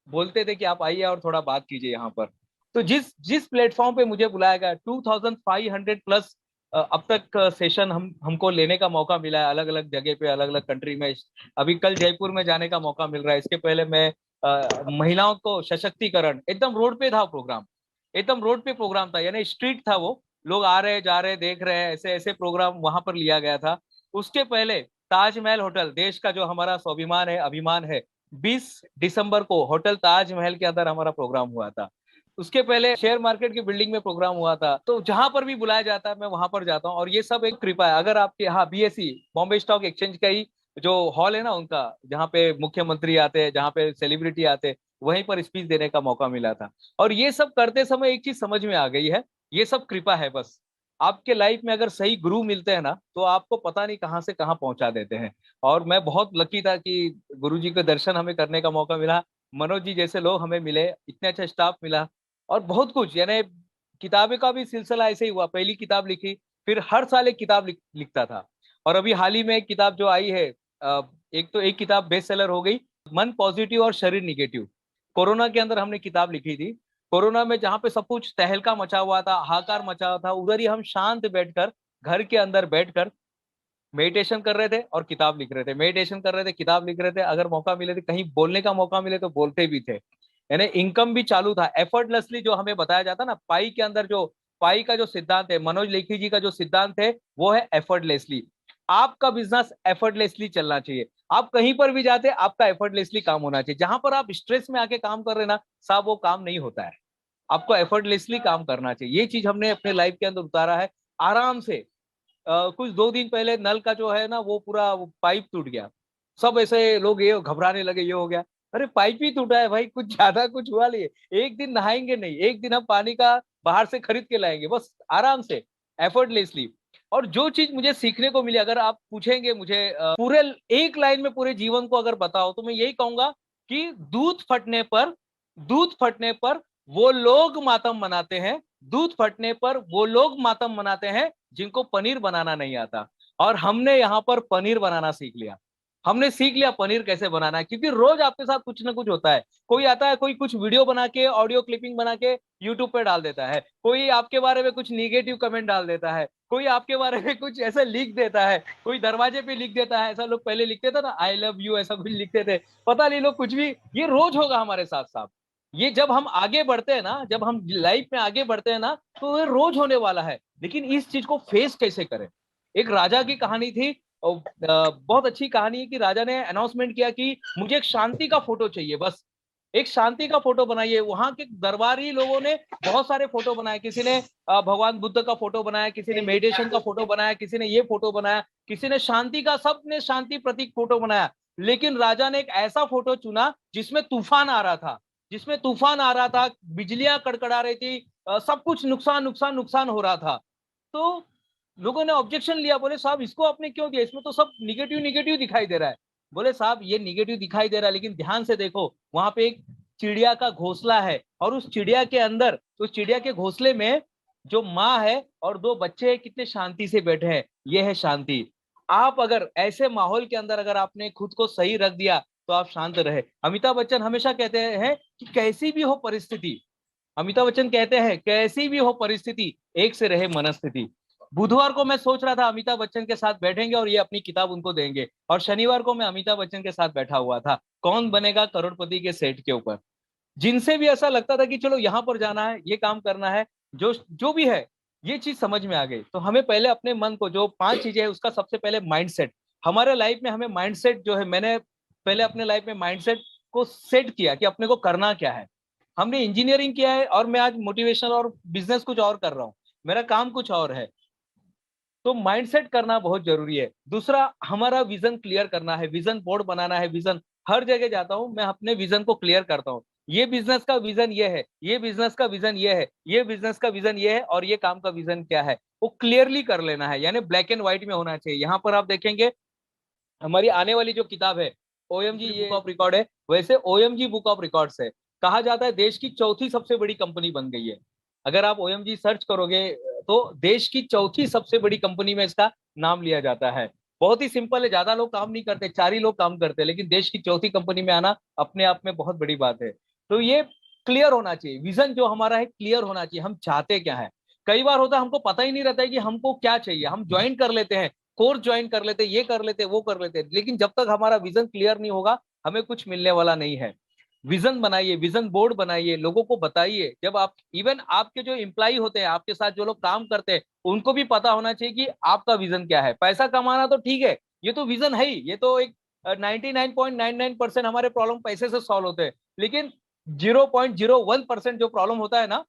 बोलते थे कि आप आइए और थोड़ा बात कीजिए यहाँ पर। तो जिस जिस प्लेटफॉर्म पे मुझे बुलाया गया, 2500 प्लस अब तक सेशन हमको लेने का मौका मिला है, अलग अलग जगह पे, अलग अलग कंट्री में। अभी कल जयपुर में जाने का मौका मिल रहा है। इसके पहले मैं महिलाओं को सशक्तिकरण, एकदम रोड पे था प्रोग्राम, एकदम रोड पे प्रोग्राम था, यानी स्ट्रीट था वो, लोग आ रहे जा रहे देख रहे हैं, ऐसे ऐसे प्रोग्राम वहां पर लिया गया था। उसके पहले ताजमहल होटल, देश का जो हमारा स्वाभिमान है, अभिमान है, 20 दिसंबर को होटल ताजमहल के अंदर हमारा प्रोग्राम हुआ था। उसके पहले शेयर मार्केट की बिल्डिंग में प्रोग्राम हुआ था। तो जहां पर भी बुलाया जाता है मैं वहां पर जाता हूँ, और ये सब एक कृपा है। अगर आपके यहाँ बीएसई, बॉम्बे स्टॉक एक्सचेंज का ही जो हॉल है ना उनका, जहाँ पे मुख्यमंत्री आते हैं, जहाँ पे सेलिब्रिटी आते हैं, वहीं पर स्पीच देने का मौका मिला था। और ये सब करते समय एक चीज समझ में आ गई है, ये सब कृपा है बस। आपके लाइफ में अगर सही गुरु मिलते हैं ना, तो आपको पता नहीं कहाँ से कहाँ पहुंचा देते हैं। और मैं बहुत लकी था कि गुरु जी के दर्शन हमें करने का मौका मिला, मनोज जी जैसे लोग हमें मिले, इतने अच्छा स्टाफ मिला, और बहुत कुछ, यानी किताबें का भी सिलसिला ऐसे ही हुआ। पहली किताब लिखी, फिर हर साल एक किताब लिखता था। और अभी हाल ही में एक किताब जो आई है, एक तो एक किताब बेस्ट सेलर हो गई, मन पॉजिटिव और शरीर निगेटिव। कोरोना के अंदर हमने किताब लिखी थी। कोरोना में जहां पे सब कुछ तहलका मचा हुआ था, हाहाकार मचा हुआ था, उधर ही हम शांत बैठकर, घर के अंदर बैठकर मेडिटेशन कर रहे थे और किताब लिख रहे थे, मेडिटेशन कर रहे थे, किताब लिख रहे थे। अगर मौका मिले थे, कहीं बोलने का मौका मिले तो बोलते भी थे। यानी इनकम भी चालू था एफर्टलेसली, जो हमें बताया जाता ना पाई के अंदर, जो पाई का जो सिद्धांत है, मनोज लेखी जी का जो सिद्धांत है, वो है एफर्टलेसली। आपका बिजनेस एफर्टलेसली चलना चाहिए। आप कहीं पर भी जाते, आपका एफर्टलेसली काम होना चाहिए। जहां पर आप स्ट्रेस में आके काम कर रहे हैं ना साहब, वो काम नहीं होता है। आपको एफर्टलेसली काम करना चाहिए। ये चीज हमने अपने लाइफ के अंदर उतारा है आराम से। कुछ 2 दिन पहले नल का जो है ना, वो पूरा वो पाइप टूट गया। सब ऐसे लोग ये घबराने लगे, ये हो गया। अरे पाइप ही टूटा है भाई, कुछ ज्यादा कुछ हुआ नहीं है। एक दिन नहाएंगे नहीं, एक दिन हम पानी का बाहर से खरीद के लाएंगे, बस आराम से, एफर्टलेसली। और जो चीज मुझे सीखने को मिली, अगर आप पूछेंगे मुझे पूरे एक लाइन में पूरे जीवन को अगर बताओ, तो मैं यही कहूंगा कि दूध फटने पर वो लोग मातम मनाते हैं, दूध फटने पर वो लोग मातम मनाते हैं जिनको पनीर बनाना नहीं आता। और हमने यहाँ पर पनीर बनाना सीख लिया। हमने सीख लिया पनीर कैसे बनाना है, क्योंकि रोज आपके साथ कुछ ना कुछ होता है। कोई आता है, कोई कुछ वीडियो बना के, ऑडियो क्लिपिंग बना के यूट्यूब पे डाल देता है, कोई आपके बारे में कुछ निगेटिव कमेंट डाल देता है, कोई आपके बारे में कुछ ऐसा लिख देता है, कोई दरवाजे पे लिख देता है। ऐसा लोग पहले लिखते थे ना, आई लव यू, ऐसा कुछ लिखते थे। पता नहीं लोग कुछ भी, ये रोज होगा हमारे साथ साथ। ये जब हम आगे बढ़ते हैं ना, जब हम लाइफ में आगे बढ़ते हैं ना, तो ये रोज होने वाला है। लेकिन इस चीज को फेस कैसे करें। एक राजा की कहानी थी, और, बहुत अच्छी कहानी है कि राजा ने अनाउंसमेंट किया कि मुझे एक शांति का फोटो चाहिए, बस एक शांति का फोटो बनाइए। वहां के दरबारी लोगों ने बहुत सारे फोटो बनाए। किसी ने भगवान बुद्ध का फोटो बनाया, किसी ने मेडिटेशन का फोटो बनाया, किसी ने ये फोटो बनाया, किसी ने शांति का, सबने शांति प्रतीक फोटो बनाया। लेकिन राजा ने एक ऐसा फोटो चुना जिसमें तूफान आ रहा था, जिसमें तूफान आ रहा था, बिजलियां कड़कड़ा रही थी, सब कुछ नुकसान नुकसान नुकसान हो रहा था। तो लोगों ने ऑब्जेक्शन लिया, बोले साहब इसको आपने क्यों दिया, इसमें तो सब निगेटिव निगेटिव दिखाई दे रहा है। बोले साहब ये निगेटिव दिखाई दे रहा है, लेकिन ध्यान से देखो, वहां पे एक चिड़िया का घोंसला है, और उस चिड़िया के अंदर, उस चिड़िया के घोंसले में जो माँ है और 2 बच्चे हैं, कितने शांति से बैठे हैं। ये है शांति। आप अगर ऐसे माहौल के अंदर अगर आपने खुद को सही रख दिया, तो आप शांत रहे। अमिताभ बच्चन हमेशा कहते हैं कि कैसी भी हो परिस्थिति, अमिताभ बच्चन कहते हैं कैसी भी हो परिस्थिति, एक से रहे मनस्थिति। बुधवार को मैं सोच रहा था अमिताभ बच्चन के साथ बैठेंगे और ये अपनी किताब उनको देंगे, और शनिवार को मैं अमिताभ बच्चन के साथ बैठा हुआ था कौन बनेगा करोड़पति के सेट के ऊपर। जिनसे भी ऐसा लगता था कि चलो यहाँ पर जाना है, ये काम करना है, जो जो भी है, ये चीज समझ में आ गई। तो हमें पहले अपने मन को, जो 5 चीजें है उसका सबसे पहले माइंडसेट, हमारे लाइफ में हमें माइंडसेट जो है, मैंने पहले अपने लाइफ में माइंडसेट को सेट किया कि अपने को करना क्या है। हमने इंजीनियरिंग किया है और मैं आज मोटिवेशनल और बिजनेस कुछ और कर रहा हूँ, मेरा काम कुछ और है। तो माइंडसेट करना बहुत जरूरी है। दूसरा, हमारा विजन क्लियर करना है, विजन बोर्ड बनाना है। विजन, हर जगह जाता हूं मैं अपने विजन को क्लियर करता हूँ। ये बिजनेस का विजन ये है, ये बिजनेस का विजन ये है, ये बिजनेस का विजन ये है, और ये काम का विजन क्या है, वो क्लियरली कर लेना है। यानी ब्लैक एंड व्हाइट में होना चाहिए। यहाँ पर आप देखेंगे हमारी आने वाली जो किताब है, ओएमजी बुक ऑफ रिकॉर्ड है, वैसे ओएमजी बुक ऑफ रिकॉर्ड्स है। कहा जाता है देश की चौथी सबसे बड़ी कंपनी बन गई है। अगर आप ओएमजी सर्च करोगे, तो देश की चौथी सबसे बड़ी कंपनी में इसका नाम लिया जाता है। बहुत ही सिंपल है, ज्यादा लोग काम नहीं करते, 4 ही लोग काम करते हैं, लेकिन देश की चौथी कंपनी में आना अपने आप में बहुत बड़ी बात है। तो ये क्लियर होना चाहिए, विजन जो हमारा है क्लियर होना चाहिए, हम चाहते क्या है। कई बार होता है हमको पता ही नहीं रहता है कि हमको क्या चाहिए, हम ज्वाइन कर लेते हैं, कोर्स ज्वाइन कर लेते हैं, ये कर लेते हैं, वो कर लेते हैं, लेकिन जब तक हमारा विजन क्लियर नहीं होगा हमें कुछ मिलने वाला नहीं है। विजन बनाइए, विजन बोर्ड बनाइए, लोगों को बताइए। जब आप इवन आपके जो एम्प्लॉय होते हैं, आपके साथ जो लोग काम करते हैं, उनको भी पता होना चाहिए कि आपका विजन क्या है। पैसा कमाना तो ठीक है, ये तो विजन है ही, ये तो एक 99.99% हमारे प्रॉब्लम पैसे से सॉल्व होते हैं, लेकिन 0.01% जो प्रॉब्लम होता है ना,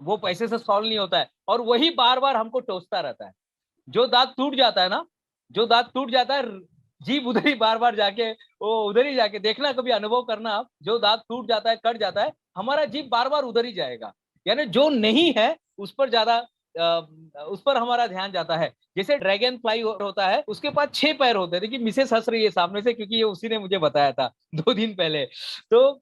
वो पैसे से सॉल्व नहीं होता है, और वही बार बार हमको टोचता रहता है। जो दांत टूट जाता है ना, जो दांत टूट जाता है, जीभ उधर ही बार बार जाके, वो उधर ही जाके देखना, कभी अनुभव करना आप, जो दांत टूट जाता है, कट जाता है, हमारा जीभ बार बार उधर ही जाएगा। यानी जो नहीं है उस पर ज्यादा उस पर हमारा ध्यान जाता है। जैसे ड्रैगन फ्लाई होता है, उसके पास 6 पैर होते हैं। देखिए मिसेस हंस रही है सामने से, क्योंकि ये उसी ने मुझे बताया था 2 दिन पहले। तो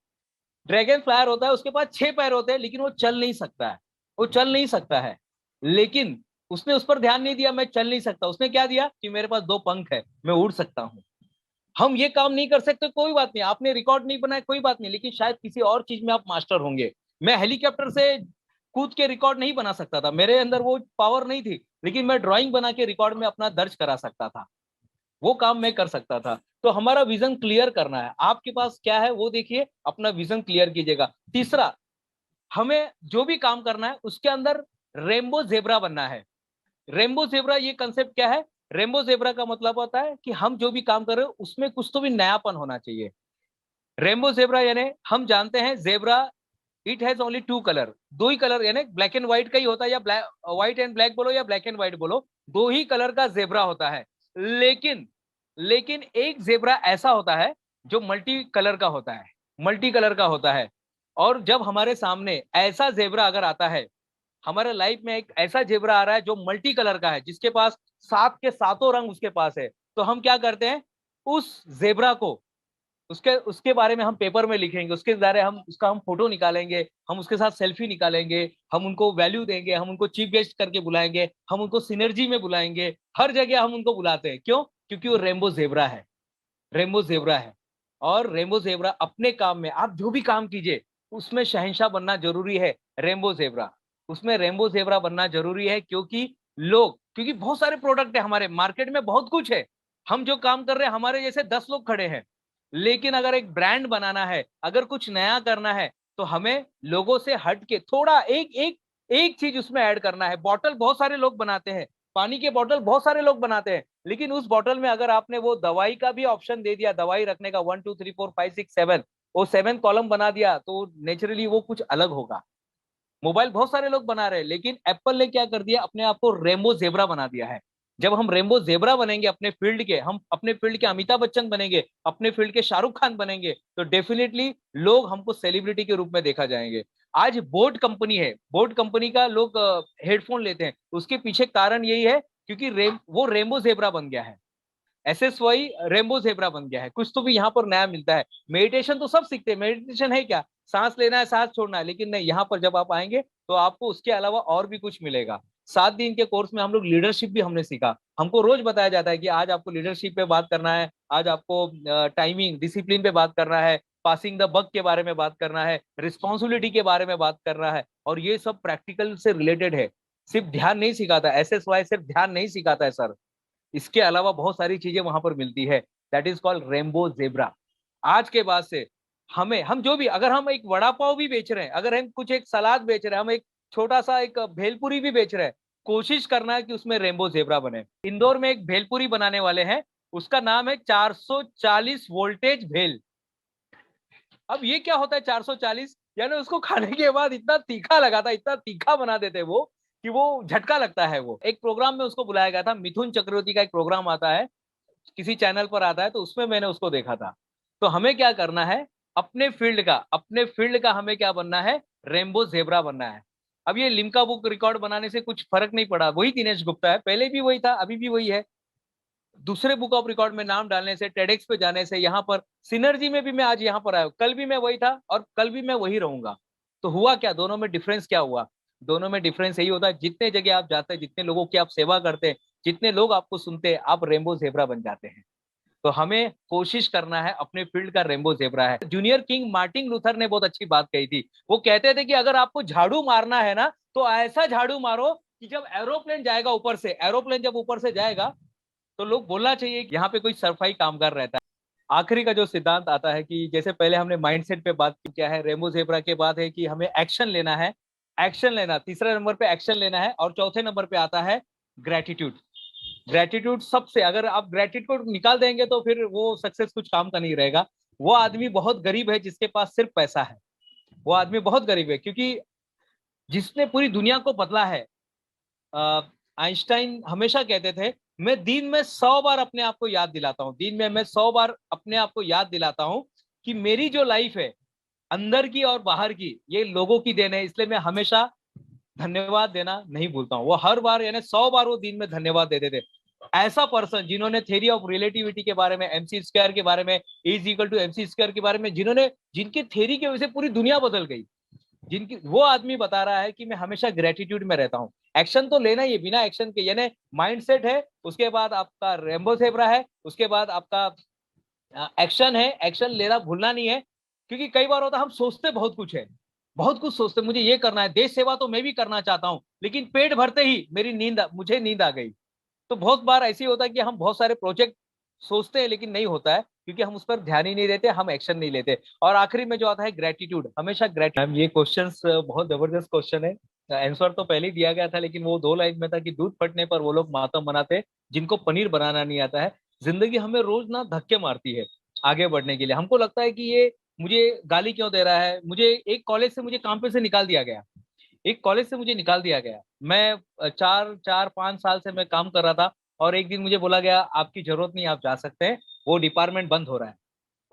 ड्रैगन फ्लायर होता है, उसके पास 6 पैर होते हैं, लेकिन वो चल नहीं सकता है, वो चल नहीं सकता है। लेकिन उसने उस पर ध्यान नहीं दिया, मैं चल नहीं सकता, उसने क्या दिया कि मेरे पास 2 पंख है, मैं उड़ सकता हूँ। हम ये काम नहीं कर सकते, कोई बात नहीं, आपने रिकॉर्ड नहीं बनाया, कोई बात नहीं, लेकिन शायद किसी और चीज में आप मास्टर होंगे। मैं हेलीकॉप्टर से कूद के रिकॉर्ड नहीं बना सकता था, मेरे अंदर वो पावर नहीं थी, लेकिन मैं ड्राइंग बना के रिकॉर्ड में अपना दर्ज करा सकता था, वो काम मैं कर सकता था। तो हमारा विजन क्लियर करना है, आपके पास क्या है वो देखिए, अपना विजन क्लियर कीजिएगा। तीसरा, हमें जो भी काम करना है उसके अंदर रेनबो जेब्रा बनना है। रेनबो जेब्रा, ये कंसेप्ट क्या है? रेनबो जेब्रा का मतलब होता है कि हम जो भी काम कर रहे हो उसमें कुछ तो भी नयापन होना चाहिए। रेनबो जेब्रा यानी हम जानते हैं zebra it has only 2 colour, 2 he colour, यानी ब्लैक एंड व्हाइट का ही होता है, या व्हाइट एंड ब्लैक बोलो या ब्लैक एंड व्हाइट बोलो, 2 ही कलर का जेब्रा होता है। लेकिन लेकिन एक जेब्रा ऐसा होता है जो मल्टी कलर का होता है, मल्टी कलर का होता है। और जब हमारे सामने ऐसा जेब्रा अगर आता है, हमारे लाइफ में एक ऐसा जेब्रा आ रहा है जो मल्टी कलर का है, जिसके पास 7 के 7 रंग उसके पास है, तो हम क्या करते हैं, उस जेब्रा को, उसके उसके बारे में हम पेपर में लिखेंगे, उसके बारे हम उसका हम फोटो निकालेंगे, हम उसके साथ सेल्फी निकालेंगे, हम उनको वैल्यू देंगे, हम उनको चीफ गेस्ट करके बुलाएंगे, हम उनको सिनर्जी में बुलाएंगे, हर जगह हम उनको बुलाते हैं। क्यों? क्योंकि वो रेनबो जेब्रा है, रेनबो जेब्रा है। और रेनबो जेब्रा अपने काम में, आप जो भी काम कीजिए उसमें शहंशाह बनना जरूरी है, रेनबो जेब्रा, उसमें रेनबो जेब्रा बनना जरूरी है। क्योंकि बहुत सारे प्रोडक्ट है हमारे मार्केट में, बहुत कुछ है, हम जो काम कर रहे हैं हमारे जैसे 10 लोग खड़े हैं, लेकिन अगर एक ब्रांड बनाना है, अगर कुछ नया करना है, तो हमें लोगों से हट के थोड़ा एक एक एक चीज उसमें ऐड करना है। बॉटल बहुत सारे लोग बनाते हैं, पानी के बॉटल बहुत सारे लोग बनाते हैं, लेकिन उस बॉटल में अगर आपने वो दवाई का भी ऑप्शन दे दिया, दवाई रखने का 1 2 3 4 5 6 7, वो 7 कॉलम बना दिया, तो नेचुरली वो कुछ अलग होगा। मोबाइल बहुत सारे लोग बना रहे हैं, लेकिन एप्पल ने क्या कर दिया, अपने आप को रेनबो जेब्रा बना दिया है। जब हम रेनबो जेब्रा बनेंगे अपने फील्ड के, हम अपने फील्ड के अमिताभ बच्चन बनेंगे, अपने फील्ड के शाहरुख खान बनेंगे, तो डेफिनेटली लोग हमको सेलिब्रिटी के रूप में देखा जाएंगे। आज बोट कंपनी है, बोट कंपनी का लोग हेडफोन लेते हैं, उसके पीछे कारण यही है, क्योंकि वो रेनबो जेब्रा बन गया है, SSY रेनबो जेब्रा बन गया है। कुछ तो भी यहाँ पर नया मिलता है। मेडिटेशन तो सब सीखते हैं, मेडिटेशन है क्या, सांस लेना है, सांस छोड़ना है, लेकिन नहीं, यहाँ पर जब आप आएंगे तो आपको उसके अलावा और भी कुछ मिलेगा। 7 दिन के कोर्स में हम लोग लीडरशिप भी हमने सीखा, हमको रोज बताया जाता है कि आज आपको लीडरशिप पे बात करना है, आज आपको टाइमिंग डिसिप्लिन पे बात करना है, पासिंग द बक के बारे में बात करना है, रिस्पॉन्सिबिलिटी के बारे में बात करना है, और ये सब प्रैक्टिकल से रिलेटेड है। सिर्फ ध्यान नहीं सिखाता, SSY सिर्फ ध्यान नहीं सिखाता है सर, इसके अलावा बहुत सारी चीजें वहां पर मिलती है। That is called rainbow zebra. आज के बाद से हम जो भी, अगर हम एक वड़ा पाव भी बेच रहे हैं, अगर हम कुछ एक सलाद बेच रहे हैं, हम एक छोटा सा एक भेलपुरी भी बेच रहे हैं, कोशिश करना है कि उसमें रेनबो जेब्रा बने। इंदौर में एक भेलपुरी बनाने वाले हैं, उसका नाम है 440 वोल्टेज भेल। अब ये क्या होता है 440, यानी उसको खाने के बाद इतना तीखा लगा था, इतना तीखा बना देते वो, कि वो झटका लगता है। वो एक प्रोग्राम में उसको बुलाया गया था, मिथुन चक्रवर्ती का एक प्रोग्राम आता है, किसी चैनल पर आता है, तो उसमें मैंने उसको देखा था। तो हमें क्या करना है, अपने फील्ड का हमें क्या बनना है, रेनबो जेब्रा बनना है। अब ये लिम्का बुक रिकॉर्ड बनाने से कुछ फर्क नहीं पड़ा, वही दिनेश गुप्ता है, पहले भी वही था, अभी भी वही है। दूसरे बुक ऑफ रिकॉर्ड में नाम डालने से, टेडेक्स पे जाने से, यहाँ पर सिनर्जी में भी मैं आज यहाँ पर आया हूँ, कल भी मैं वही था और कल भी मैं वही रहूंगा। तो हुआ क्या, दोनों में डिफरेंस क्या हुआ? दोनों में डिफरेंस यही होता है, जितने जगह आप जाते हैं, जितने लोगों की आप सेवा करते हैं, जितने लोग आपको सुनते हैं, आप रेनबो जेब्रा बन जाते हैं। तो हमें कोशिश करना है, अपने फील्ड का रेनबो ज़ेब्रा है। जूनियर किंग मार्टिन लूथर ने बहुत अच्छी बात कही थी। वो कहते थे कि अगर आपको झाड़ू मारना है ना, तो ऐसा झाड़ू मारो कि जब एरोप्लेन जाएगा ऊपर से, एरोप्लेन जब ऊपर से जाएगा तो लोग बोलना चाहिए कि यहाँ पे कोई सफाई कामगार रहता है। आखिरी का जो सिद्धांत आता है कि जैसे पहले हमने माइंडसेट पे बात की, क्या है रेमो ज़ेब्रा के बाद है कि हमें एक्शन लेना है, एक्शन लेना, तीसरे नंबर पे एक्शन लेना है, और चौथे नंबर पे आता है ग्रेटिट्यूड। ग्रेटिट्यूड सबसे, अगर आप ग्रेटिट्यूड निकाल देंगे तो फिर वो सक्सेस कुछ काम का नहीं रहेगा। वो आदमी बहुत गरीब है जिसके पास सिर्फ पैसा है, वो आदमी बहुत गरीब है, क्योंकि जिसने पूरी दुनिया को बदला है। आइंस्टाइन हमेशा कहते थे, मैं दिन में 100 बार अपने आप को याद दिलाता हूँ, दिन में मैं 100 बार अपने आप को याद दिलाता हूँ कि मेरी जो लाइफ है, अंदर की और बाहर की, ये लोगों की देन है, इसलिए मैं हमेशा धन्यवाद देना नहीं भूलता हूँ। वो हर बार यानी 100 बार वो दिन में धन्यवाद देते थे। ऐसा पर्सन जिन्होंने थ्योरी ऑफ रिलेटिविटी के बारे में, एमसी स्क्वायर के बारे में, is equal to mc square के बारे में, जिन्होंने, जिनकी थ्योरी की वजह से पूरी दुनिया बदल गई, जिनकी, वो आदमी बता रहा है कि मैं हमेशा ग्रेटिट्यूड में रहता हूँ। एक्शन तो लेना ही है, बिना एक्शन के, यानी माइंडसेट है, उसके बाद आपका रेम्बो ज़ेब्रा है, उसके बाद आपका एक्शन है, एक्शन लेना भूलना नहीं है। क्योंकि कई बार होता है हम सोचते बहुत कुछ है, बहुत कुछ सोचते, मुझे ये करना है, देश सेवा तो मैं भी करना चाहता हूँ, लेकिन पेट भरते ही मेरी मुझे नींद आ गई। तो बहुत बार ऐसे ही होता है कि हम बहुत सारे प्रोजेक्ट सोचते हैं लेकिन नहीं होता है, क्योंकि हम उस पर ध्यान ही नहीं देते, हम एक्शन नहीं लेते। और आखिरी में जो आता है ग्रेटिट्यूड, हमेशा ग्रेटिट्यूड। ये क्वेश्चंस बहुत जबरदस्त क्वेश्चन है। आंसर तो पहले ही दिया गया था, लेकिन वो 2 लाइन में था कि दूध फटने पर वो लोग मातम मनाते जिनको पनीर बनाना नहीं आता है। जिंदगी हमें रोज ना धक्के मारती है आगे बढ़ने के लिए। हमको लगता है कि ये मुझे गाली क्यों दे रहा है, मुझे एक कॉलेज से, मुझे काम पे से निकाल दिया गया, एक कॉलेज से मुझे निकाल दिया गया। मैं 4-5 साल से मैं काम कर रहा था, और एक दिन मुझे बोला गया आपकी जरूरत नहीं, आप जा सकते हैं, वो डिपार्टमेंट बंद हो रहा है।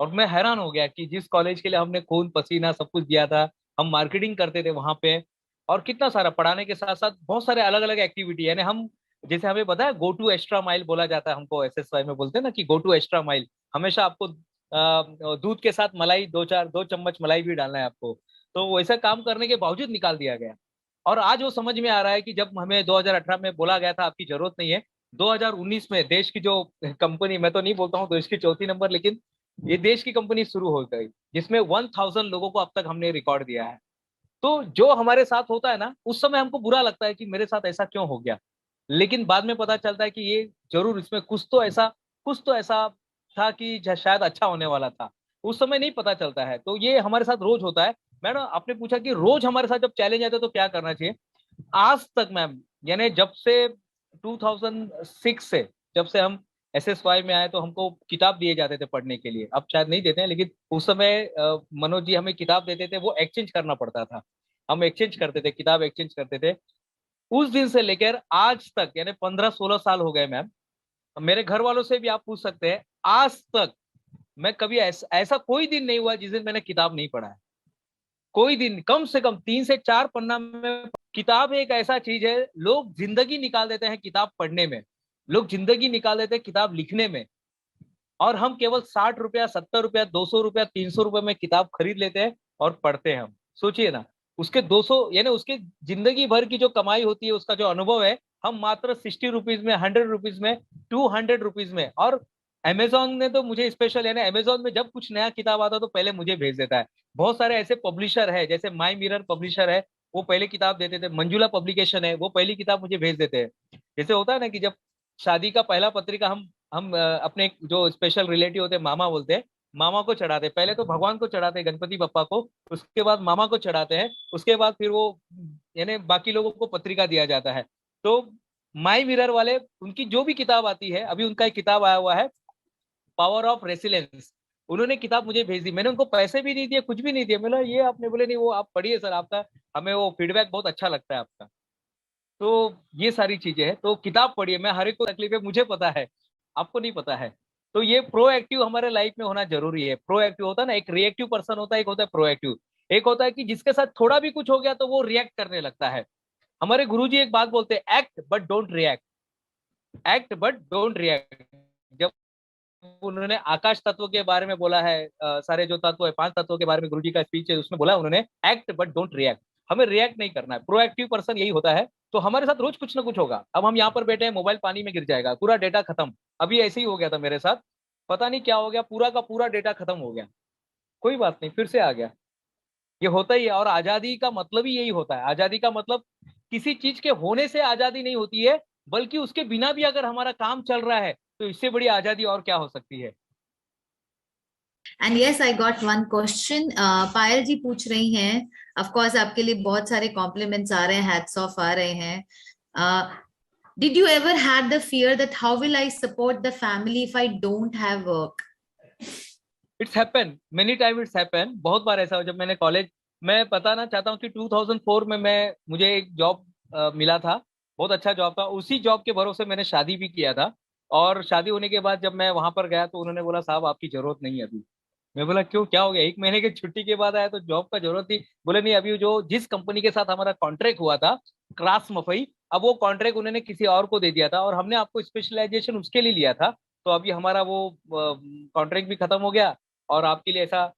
और मैं हैरान हो गया कि जिस कॉलेज के लिए हमने खून पसीना सब कुछ दिया था, हम मार्केटिंग करते थे वहां पे, और कितना सारा पढ़ाने के साथ साथ बहुत सारे अलग अलग एक्टिविटी, यानी हम, जैसे हमें पता है गो टू एक्स्ट्रा माइल बोला जाता है, हमको एसएसवाई में बोलते हैं ना कि गो टू एक्स्ट्रा माइल, हमेशा आपको दूध के साथ मलाई, 2 चम्मच मलाई भी डालना है आपको। तो वैसा काम करने के बावजूद निकाल दिया गया। और आज वो समझ में आ रहा है कि जब हमें 2018 में बोला गया था आपकी जरूरत नहीं है, 2019 में देश की जो कंपनी, मैं तो नहीं बोलता हूँ देश की चौथी नंबर, लेकिन ये देश की कंपनी शुरू हो गई जिसमें 1000 लोगों को अब तक हमने रिकॉर्ड दिया है। तो जो हमारे साथ होता है ना, उस समय हमको बुरा लगता है कि मेरे साथ ऐसा क्यों हो गया, लेकिन बाद में पता चलता है कि ये जरूर इसमें कुछ तो ऐसा था कि शायद अच्छा होने वाला था। उस समय नहीं पता चलता है, तो ये हमारे साथ रोज होता है। मैडम आपने पूछा कि रोज हमारे साथ जब चैलेंज आता है तो क्या करना चाहिए। आज तक मैम, यानी जब से 2006 से, जब से हम एसएसवाई में आए, तो हमको किताब दिए जाते थे पढ़ने के लिए, अब शायद नहीं देते हैं, लेकिन उस समय मनोज जी हमें किताब देते थे, वो एक्सचेंज करना पड़ता था, हम एक्सचेंज करते थे, किताब एक्सचेंज करते थे। उस दिन से लेकर आज तक, यानी 15-16 साल हो गए मैम, मेरे घर वालों से भी आप पूछ सकते हैं, आज तक मैं कभी ऐसा कोई दिन नहीं हुआ जिस दिन मैंने किताब नहीं पढ़ा है। कोई दिन, कम से कम 3 से 4 पन्ना में। किताब एक ऐसा चीज है, लोग जिंदगी निकाल देते हैं किताब पढ़ने में, लोग जिंदगी निकाल देते हैं किताब लिखने में, और हम केवल 60 रुपया, 70 रुपया, 200 रुपया, 300 रुपये में किताब खरीद लेते हैं और पढ़ते हैं हम। सोचिए ना, उसके 200, यानी उसके जिंदगी भर की जो कमाई होती है, उसका जो अनुभव है, हम मात्र 60 रुपीज में, 100 रुपीज में, 200 रुपीज में। और अमेजोन ने तो मुझे स्पेशल, यानी अमेजोन में जब कुछ नया किताब आता है तो पहले मुझे भेज देता है। बहुत सारे ऐसे पब्लिशर है, जैसे माई मिरर पब्लिशर है, वो पहले किताब देते थे, मंजुला पब्लिकेशन है, वो पहली किताब मुझे भेज देते हैं। जैसे होता है ना कि जब शादी का पहला पत्रिका हम अपने जो स्पेशल रिलेटिव होते हैं, मामा बोलते हैं, मामा को चढ़ाते हैं। पहले तो भगवान को चढ़ाते हैं, गणपति बप्पा को, उसके बाद मामा को चढ़ाते हैं, उसके बाद फिर वो, यानी बाकी लोगों को पत्रिका दिया जाता है। तो माई मिरर वाले, उनकी जो भी किताब आती है, अभी उनका एक किताब आया हुआ है, पावर ऑफ रेसिलेंस, उन्होंने किताब मुझे भेज दी, मैंने उनको पैसे भी नहीं दिए, कुछ भी नहीं दिए। मैंने ये आपने बोले नहीं, वो आप पढ़िए सर, आपका हमें वो फीडबैक बहुत अच्छा लगता है आपका। तो ये सारी चीजें हैं, तो किताब पढ़िए। मैं हर एक को तकलीफ है, मुझे पता है, आपको नहीं पता है। तो ये प्रोएक्टिव हमारे लाइफ में होना जरूरी है। प्रोएक्टिव होता है ना, एक रिएक्टिव पर्सन होता है, एक होता है प्रोएक्टिव। एक होता है कि जिसके साथ थोड़ा भी कुछ हो गया तो वो रिएक्ट करने लगता है। हमारे गुरुजी एक बात बोलते हैं, act but don't react, act but don't react. जब उन्होंने आकाश तत्व के बारे में बोला है, सारे जो तत्व है, 5 तत्वों के बारे में गुरुजी का स्पीच है, उसमें बोला उन्होंने, एक्ट बट डोंट रिएक्ट। हमें रिएक्ट नहीं करना है, प्रोएक्टिव पर्सन यही होता है। तो हमारे साथ रोज कुछ ना कुछ होगा। अब हम यहाँ पर बैठे हैं, मोबाइल पानी में गिर जाएगा, पूरा डेटा खत्म। अभी ऐसे ही हो गया था मेरे साथ। पता नहीं क्या हो गया, पूरा का पूरा डेटा खत्म हो गया। कोई बात नहीं, फिर से आ गया। ये होता ही है, और आजादी का मतलब ही यही होता है। आजादी का मतलब किसी चीज के होने से आजादी नहीं होती है, बल्कि उसके बिना भी अगर हमारा काम चल रहा है तो इससे बड़ी आजादी और क्या हो सकती है। And yes, I got one question. Payal ji पूछ रही हैं, ऑफ कोर्स आपके लिए बहुत सारे कॉम्प्लीमेंट्स आ रहे हैं, हैट्स ऑफ आ रहे हैं। Did you ever had the fear that how will I support the family if I don't have work? It's happen many time, it's happen बहुत बार ऐसा हो। जब मैंने कॉलेज, मैं बताना चाहता हूँ कि 2004 में मुझे एक जॉब मिला था, बहुत अच्छा जॉब था। उसी जॉब के भरोसे मैंने शादी भी किया था। और शादी होने के बाद जब मैं वहां पर गया तो उन्होंने बोला साहब आपकी जरूरत नहीं है अभी। मैं बोला क्यों, क्या हो गया? 1 महीने की छुट्टी के बाद आया तो जॉब का जरूरत थी। बोले नहीं, अभी जो जिस कंपनी के साथ हमारा कॉन्ट्रैक्ट हुआ था, क्रास मफई, अब वो कॉन्ट्रैक्ट उन्होंने किसी और को दे दिया था और हमने आपको स्पेशलाइजेशन उसके लिए लिया था। तो अभी हमारा वो कॉन्ट्रैक्ट भी खत्म हो गया और आपके लिए ऐसा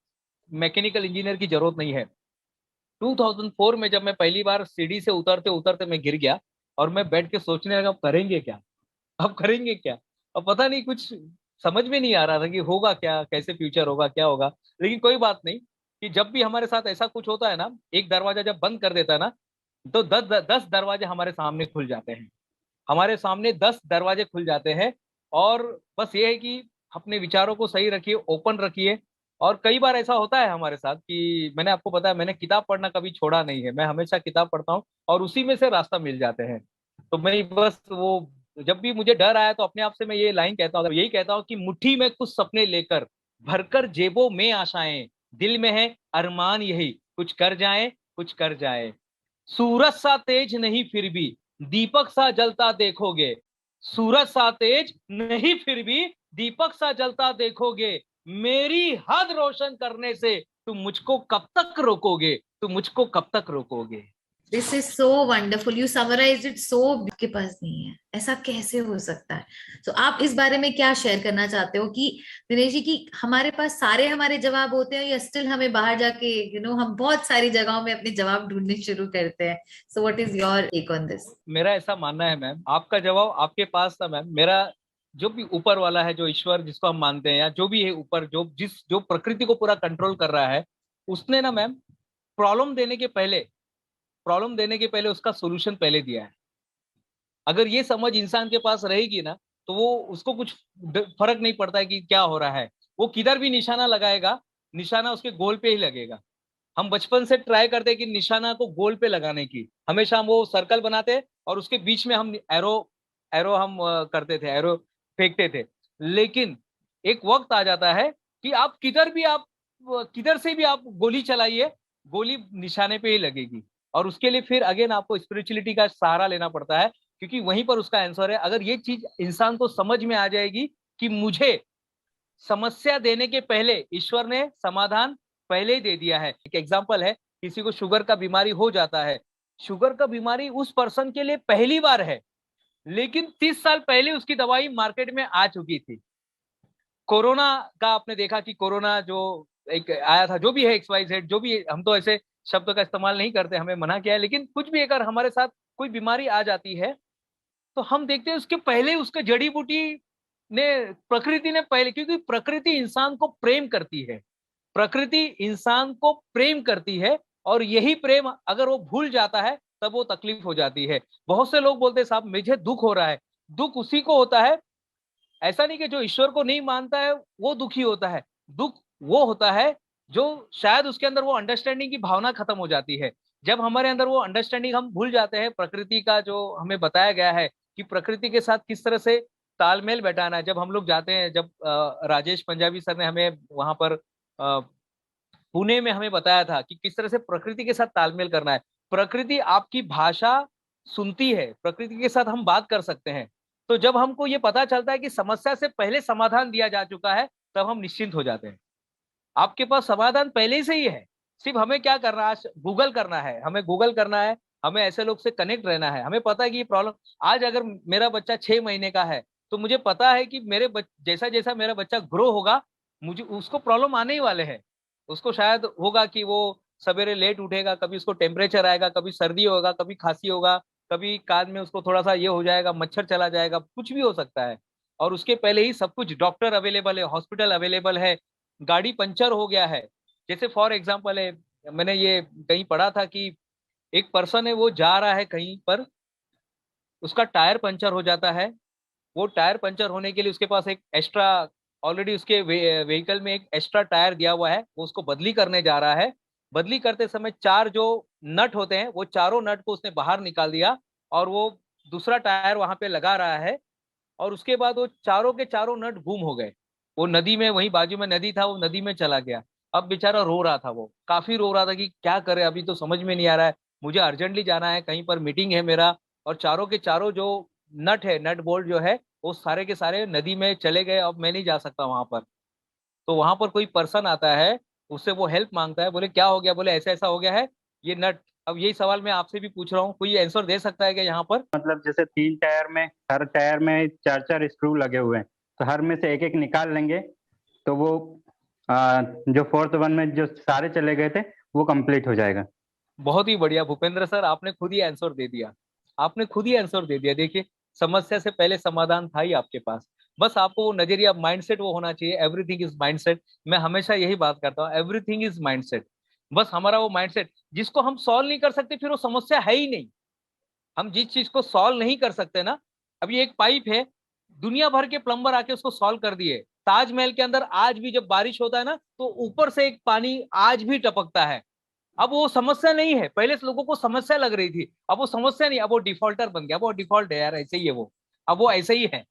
मैकेनिकल इंजीनियर की जरूरत नहीं है। 2004 में जब मैं पहली बार सीढ़ी से उतरते उतरते मैं गिर गया और मैं बैठ के सोचने लगा अब करेंगे क्या, अब करेंगे क्या। अब पता नहीं, कुछ समझ में नहीं आ रहा था कि होगा क्या, कैसे फ्यूचर होगा, क्या होगा। लेकिन कोई बात नहीं, कि जब भी हमारे साथ ऐसा कुछ होता है ना, एक दरवाजा जब बंद कर देता है ना, तो 10 दरवाजे हमारे सामने खुल जाते हैं। हमारे सामने 10 दरवाजे खुल जाते हैं। और बस ये है कि अपने विचारों को सही रखिए, ओपन रखिए। और कई बार ऐसा होता है हमारे साथ कि मैंने आपको बताया, मैंने किताब पढ़ना कभी छोड़ा नहीं है, मैं हमेशा किताब पढ़ता हूँ और उसी में से रास्ता मिल जाते हैं। तो मैं बस वो, जब भी मुझे डर आया तो अपने आप से मैं ये लाइन कहता हूँ, यही कहता हूँ कि मुट्ठी में कुछ सपने लेकर, भरकर जेबों में आशाएं, दिल में है अरमान यही, कुछ कर जाए, कुछ कर जाए। सूरज सा तेज नहीं फिर भी दीपक सा जलता देखोगे, सूरज सा तेज नहीं फिर भी दीपक सा जलता देखोगे, मेरी हद रोशन करने से तुम मुझको कब तक रोकोगे, तुम मुझको कब तक रोकोगे। This is so wonderful, you summarise it so. के पास नहीं है, ऐसा कैसे हो सकता है? तो आप इस बारे में क्या शेयर करना चाहते हो कि दिनेश जी की हमारे पास सारे हमारे जवाब होते हैं या स्टिल हमें बाहर जाके हम बहुत सारी जगहों में अपने जवाब ढूंढने शुरू करते हैं? So what is your take on this? मेरा ऐसा मानना है मैम, आपका जवाब आपके पास था मैम। मेरा जो भी ऊपर वाला है, जो ईश्वर जिसको हम मानते हैं, या जो भी है ऊपर, जो प्रकृति को पूरा कंट्रोल कर रहा है, उसने ना मैम प्रॉब्लम देने के पहले प्रॉब्लम देने के पहले उसका सोल्यूशन पहले दिया है। अगर ये समझ इंसान के पास रहेगी ना, तो वो उसको कुछ फर्क नहीं पड़ता है कि क्या हो रहा है। वो किधर भी निशाना लगाएगा, निशाना उसके गोल पे ही लगेगा। हम बचपन से ट्राई करते हैं कि निशाना को गोल पे लगाने की, हमेशा हम वो सर्कल बनाते और उसके बीच में हम एरो एरो हम करते थे, एरो फेंकते थे। लेकिन एक वक्त आ जाता है कि आप किधर से भी आप गोली चलाइए, गोली निशाने पे ही लगेगी। और उसके लिए फिर अगेन आपको स्पिरिचुअलिटी का सहारा लेना पड़ता है, क्योंकि वहीं पर उसका आंसर है। अगर ये चीज इंसान को समझ में आ जाएगी कि मुझे समस्या देने के पहले ईश्वर ने समाधान पहले ही दे दिया है। एक एग्जांपल है, किसी को शुगर का बीमारी हो जाता है, शुगर का बीमारी उस पर्सन के लिए पहली बार है, लेकिन 30 साल पहले उसकी दवाई मार्केट में आ चुकी थी। कोरोना का आपने देखा कि कोरोना जो एक आया था, जो भी है XYZ, जो भी है, हम तो ऐसे शब्द का इस्तेमाल नहीं करते, हमें मना किया है, लेकिन कुछ भी अगर हमारे साथ कोई बीमारी आ जाती है तो हम देखते हैं उसके पहले उसके जड़ी बूटी ने, प्रकृति ने पहले, क्योंकि प्रकृति इंसान को प्रेम करती है, प्रकृति इंसान को प्रेम करती है। और यही प्रेम अगर वो भूल जाता है तब वो तकलीफ हो जाती है। बहुत से लोग बोलते हैं साहब मुझे दुख हो रहा है, दुख उसी को होता है, ऐसा नहीं कि जो ईश्वर को नहीं मानता है वो दुखी होता है। दुख वो होता है जो शायद उसके अंदर वो अंडरस्टैंडिंग की भावना खत्म हो जाती है। जब हमारे अंदर वो अंडरस्टैंडिंग हम भूल जाते हैं, प्रकृति का जो हमें बताया गया है कि प्रकृति के साथ किस तरह से तालमेल बैठाना है। जब हम लोग जाते हैं, जब राजेश पंजाबी सर ने हमें वहां पर पुणे में हमें बताया था कि किस तरह से प्रकृति के साथ तालमेल करना है। प्रकृति आपकी भाषा सुनती है, प्रकृति के साथ हम बात कर सकते हैं। तो जब हमको ये पता चलता है कि समस्या से पहले समाधान दिया जा चुका है, तब हम निश्चिंत हो जाते हैं। आपके पास समाधान पहले से ही है, सिर्फ हमें क्या करना है, गूगल करना है, हमें गूगल करना है, हमें ऐसे लोग से कनेक्ट रहना है। हमें पता है कि ये प्रॉब्लम, आज अगर मेरा बच्चा 6 महीने का है तो मुझे पता है कि जैसा जैसा मेरा बच्चा ग्रो होगा, मुझे उसको प्रॉब्लम आने ही वाले हैं। उसको शायद होगा कि वो सवेरे लेट उठेगा, कभी उसको टेम्परेचर आएगा, कभी सर्दी होगा, कभी खांसी होगा, कभी कान में उसको थोड़ा सा ये हो जाएगा, मच्छर चला जाएगा, कुछ भी हो सकता है। और उसके पहले ही सब कुछ, डॉक्टर अवेलेबल है, हॉस्पिटल अवेलेबल है, गाड़ी पंचर हो गया है। जैसे फॉर एग्जांपल है, मैंने ये कहीं पढ़ा था कि एक पर्सन है, वो जा रहा है कहीं पर, उसका टायर पंचर हो जाता है। वो टायर पंचर होने के लिए उसके पास एक एक्स्ट्रा, ऑलरेडी उसके व्हीकल में एक एक्स्ट्रा टायर दिया हुआ है, वो उसको बदली करने जा रहा है। बदली करते समय चार जो नट होते हैं, वो चारों नट को उसने बाहर निकाल दिया, और वो दूसरा टायर वहां पे लगा रहा है। और उसके बाद वो चारों के चारों नट गुम हो गए। वो नदी में, वहीं बाजू में नदी था, वो नदी में चला गया। अब बेचारा रो रहा था, वो काफी रो रहा था कि क्या करे, अभी तो समझ में नहीं आ रहा है, मुझे अर्जेंटली जाना है, कहीं पर मीटिंग है मेरा, और चारों के चारों जो नट है, नट बोल्ट जो है, वो सारे के सारे नदी में चले गए। अब मैं नहीं जा सकता वहां पर। तो वहां पर कोई पर्सन आता है, उससे वो हेल्प मांगता है, बोले क्या हो गया, बोले ऐसा ऐसा हो गया है, ये नट। अब यही सवाल मैं आपसे भी पूछ रहा हूँ, कोई आंसर दे सकता है क्या यहाँ पर? मतलब जैसे 3 टायर में, हर टायर में 4 4 स्क्रू लगे हुए हैं, तो हर में से एक एक निकाल लेंगे, तो वो जो फोर्थ वन में जो सारे चले गए थे वो कंप्लीट हो जाएगा। बहुत ही बढ़िया भूपेंद्र सर, आपने खुद ही आंसर दे दिया। आपने खुद ही आंसर दे दिया। देखिए, समस्या से पहले समाधान था ही आपके पास। बस आपको वो नजरिया, माइंडसेट वो होना चाहिए। Everything is mindset. मैं हमेशा यही बात करता हूँ, एवरीथिंग इज माइंडसेट। बस हमारा वो माइंडसेट, जिसको हम सॉल्व नहीं कर सकते, फिर वो समस्या है ही नहीं। हम जिस चीज को सॉल्व नहीं कर सकते ना, अभी एक पाइप है, दुनिया भर के प्लम्बर आके उसको सॉल्व कर दिए। ताजमहल के अंदर आज भी जब बारिश होता है ना, तो ऊपर से एक पानी आज भी टपकता है। अब वो समस्या नहीं है, पहले से लोगों को समस्या लग रही थी, अब वो समस्या नहीं, अब वो डिफॉल्टर बन गया। अब वो डिफॉल्ट है यार, ऐसे ही है वो। अब वो ऐसे ही है।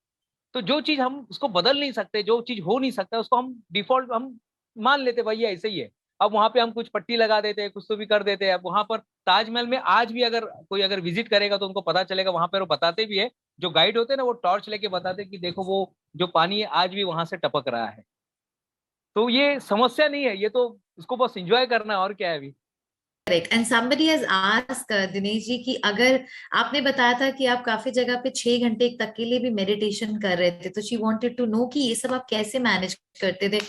तो जो चीज हम उसको बदल नहीं सकते, जो चीज हो नहीं सकता, उसको हम डिफॉल्ट हम मान लेते, भाई ये ऐसे ही है। अब वहां पे हम कुछ पट्टी लगा देते हैं, कुछ तो भी कर देते हैं। अब वहां पर ताजमहल में आज भी अगर कोई अगर विजिट करेगा तो उनको पता चलेगा, वहां पर वो बताते भी है, जो गाइड होते हैं ना, वो टॉर्च लेके बताते हैं कि देखो वो जो पानी है आज भी वहां से टपक रहा है। तो ये समस्या नहीं है, ये तो उसको बस एंजॉय करना है, और क्या है अभी। Correct. And somebody has asked Dinesh ji कि अगर आपने बताया था कि आप काफी जगह पे 6 घंटे तक के लिए भी मेडिटेशन कर रहे थे, तो शी वांटेड टू नो कि ये सब आप कैसे मैनेज करते थे।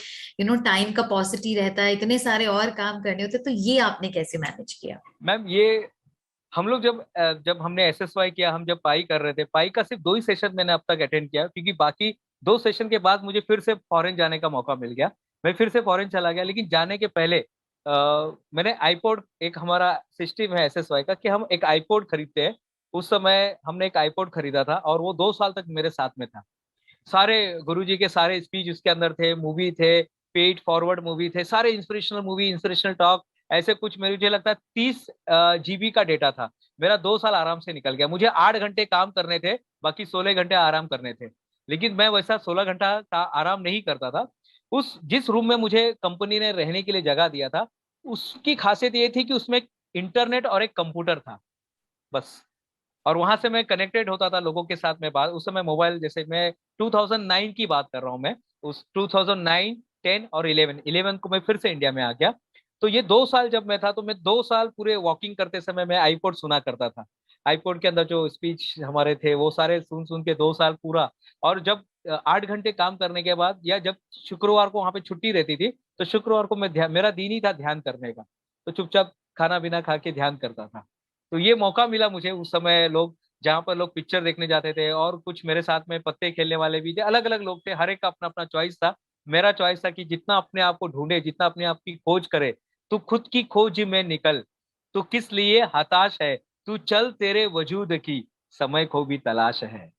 टाइम का पॉसिटी रहता है, इतने सारे और काम करने होते, तो ये आपने कैसे मैनेज किया? मैम, ये हम लोग जब हमने एसएसवाई किया, हम जब पाई कर रहे थे, पाई का सिर्फ 2 ही सेशन मैंने अब तक अटेंड किया, क्योंकि बाकी 2 सेशन के बाद मुझे फिर से फॉरेन जाने का मौका मिल गया। मैं फिर से फॉरेन चला गया। लेकिन जाने के पहले मैंने आईपॉड, एक हमारा सिस्टम है एसएसवाई का कि हम एक आईपॉड खरीदते हैं। उस समय हमने एक आईपॉड खरीदा था, और वो 2 साल तक मेरे साथ में था। सारे गुरुजी के सारे स्पीच उसके अंदर थे, मूवी थे, पेड फॉरवर्ड मूवी थे, सारे इंस्पिरेशनल मूवी, इंस्पिरेशनल टॉक, ऐसे कुछ। मुझे लगता है 30 GB का डेटा था। मेरा 2 साल आराम से निकल गया। मुझे 8 घंटे काम करने थे, बाकी 16 घंटे आराम करने थे। लेकिन मैं वैसा 16 घंटा का आराम नहीं करता था। उस जिस रूम में मुझे कंपनी ने रहने के लिए जगह दिया था, उसकी खासियत ये थी कि उसमें इंटरनेट और एक कंप्यूटर था, बस। और वहां से मैं कनेक्टेड होता था लोगों के साथ में। बात, उस समय मोबाइल, जैसे मैं 2009 की बात कर रहा हूँ मैं, उस 2009, 10 और 11 को मैं फिर से इंडिया में आ गया। तो ये 2 साल जब मैं था, तो मैं 2 साल पूरे वॉकिंग करते समय मैं आईपॉड सुना करता था। आईपॉड के अंदर जो स्पीच हमारे थे, वो सारे सुन सुन के 2 साल पूरा। और जब 8 घंटे काम करने के बाद, या जब शुक्रवार को वहां पे छुट्टी रहती थी, तो शुक्रवार को मैं ध्यान, मेरा दिन ही था ध्यान करने का, तो चुपचाप खाना पीना खा के ध्यान करता था। तो ये मौका मिला मुझे उस समय। लोग, जहाँ पर लोग पिक्चर देखने जाते थे, और कुछ मेरे साथ में पत्ते खेलने वाले भी थे, अलग अलग लोग थे, हर एक का अपना अपना चॉइस था। मेरा चॉइस था कि जितना अपने आप को ढूंढे, जितना अपने आप की खोज करे, तू खुद की खोज में निकल, तू किस लिए हताश है, तू चल तेरे वजूद की समय को भी तलाश है।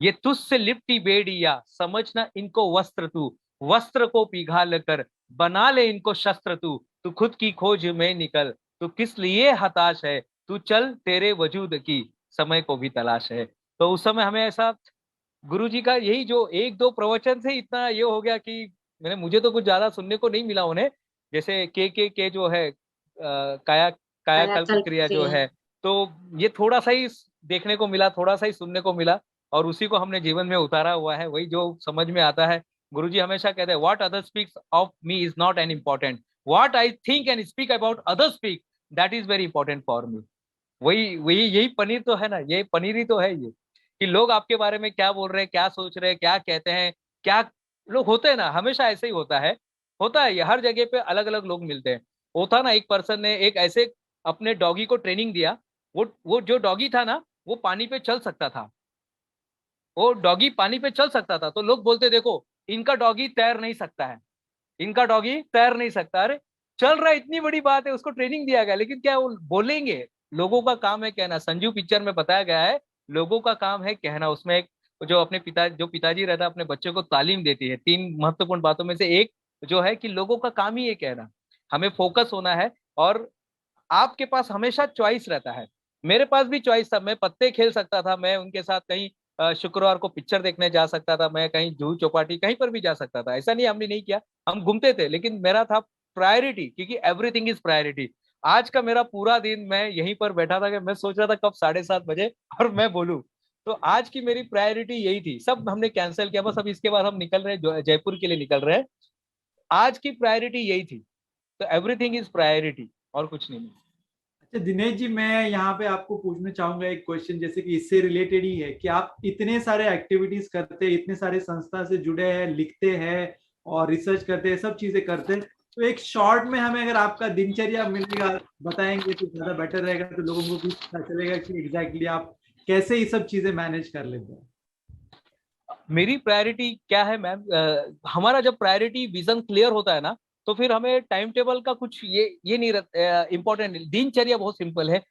ये तुझसे लिपटी बेड़िया समझना इनको वस्त्र तू, वस्त्र को पिघाल कर बना ले इनको शस्त्र तू, तू खुद की खोज में निकल, तू किस लिए हताश है, तू चल तेरे वजूद की समय को भी तलाश है। तो उस समय हमें ऐसा, गुरु जी का यही जो एक दो प्रवचन से इतना ये हो गया कि मुझे तो कुछ ज्यादा सुनने को नहीं मिला उन्हें। जैसे के जो है, काया कायाकल्प कायाकल्प क्रिया जो क्रिया। है, तो ये थोड़ा सा ही देखने को मिला, थोड़ा सा ही सुनने को मिला, और उसी को हमने जीवन में उतारा हुआ है। वही जो समझ में आता है। गुरुजी हमेशा कहते हैं, what other speaks of me is not an important, what I think and speak about other speak, that is very important for me. वही वही यही पनीर तो है ना, ये पनीर ही तो है ये, कि लोग आपके बारे में क्या बोल रहे हैं, क्या सोच रहे हैं, क्या कहते हैं, क्या लोग होते हैं ना, हमेशा ऐसे ही होता है। होता है ये, हर जगह पे अलग अलग लोग मिलते हैं। वो था ना, एक पर्सन ने एक ऐसे अपने डॉगी को ट्रेनिंग दिया। वो जो डॉगी था ना, वो पानी पे चल सकता था। वो डॉगी पानी पे चल सकता था, तो लोग बोलते देखो इनका डॉगी तैर नहीं सकता है, इनका डॉगी तैर नहीं सकता। अरे चल रहा है, इतनी बड़ी बात है, उसको ट्रेनिंग दिया गया, लेकिन क्या वो बोलेंगे? लोगों का काम है कहना। संजू पिक्चर में बताया गया है, लोगों का काम है कहना। उसमें एक जो अपने पिताजी रहता है अपने बच्चों को तालीम देती है, 3 महत्वपूर्ण बातों में से एक जो है कि लोगों का काम ही ये कहना। हमें फोकस होना है, और आपके पास हमेशा चॉइस रहता है। मेरे पास भी चॉइस था, मैं पत्ते खेल सकता था, मैं उनके साथ कहीं शुक्रवार को पिक्चर देखने जा सकता था, मैं कहीं जूहू चौपाटी कहीं पर भी जा सकता था, ऐसा नहीं हमने नहीं किया, हम घूमते थे। लेकिन मेरा था प्रायोरिटी, क्योंकि एवरीथिंग इज प्रायोरिटी। आज का मेरा पूरा दिन मैं यहीं पर बैठा था कि मैं सोच रहा था कब 7:30 बजे और मैं बोलूं। तो आज की मेरी प्रायोरिटी यही थी, सब हमने कैंसिल किया, बस अब इसके बाद हम निकल रहे हैं, जयपुर के लिए निकल रहे हैं। आज की प्रायोरिटी यही थी। तो एवरीथिंग इज प्रायोरिटी, और कुछ नहीं। अच्छा दिनेश जी, मैं यहाँ पे आपको पूछना चाहूंगा एक क्वेश्चन, जैसे कि इससे रिलेटेड ही है कि आप इतने सारे एक्टिविटीज करते हैं, इतने सारे संस्था से जुड़े हैं, लिखते हैं और रिसर्च करते हैं, सब चीजें करते हैं, तो एक शॉर्ट में हमें अगर आपका दिनचर्या मिलेगा, बताएंगे तो ज्यादा बेटर रहेगा, तो लोगों को भी पता चलेगा कि एग्जैक्टली आप कैसे ये सब चीजें मैनेज कर लेते हैं। मेरी प्रायोरिटी क्या है मैम? हमारा जब प्रायोरिटी विजन क्लियर होता है ना, तो फिर हमें टाइम टेबल का कुछ ये नहीं इम्पोर्टेंट। दिनचर्या बहुत सिंपल है।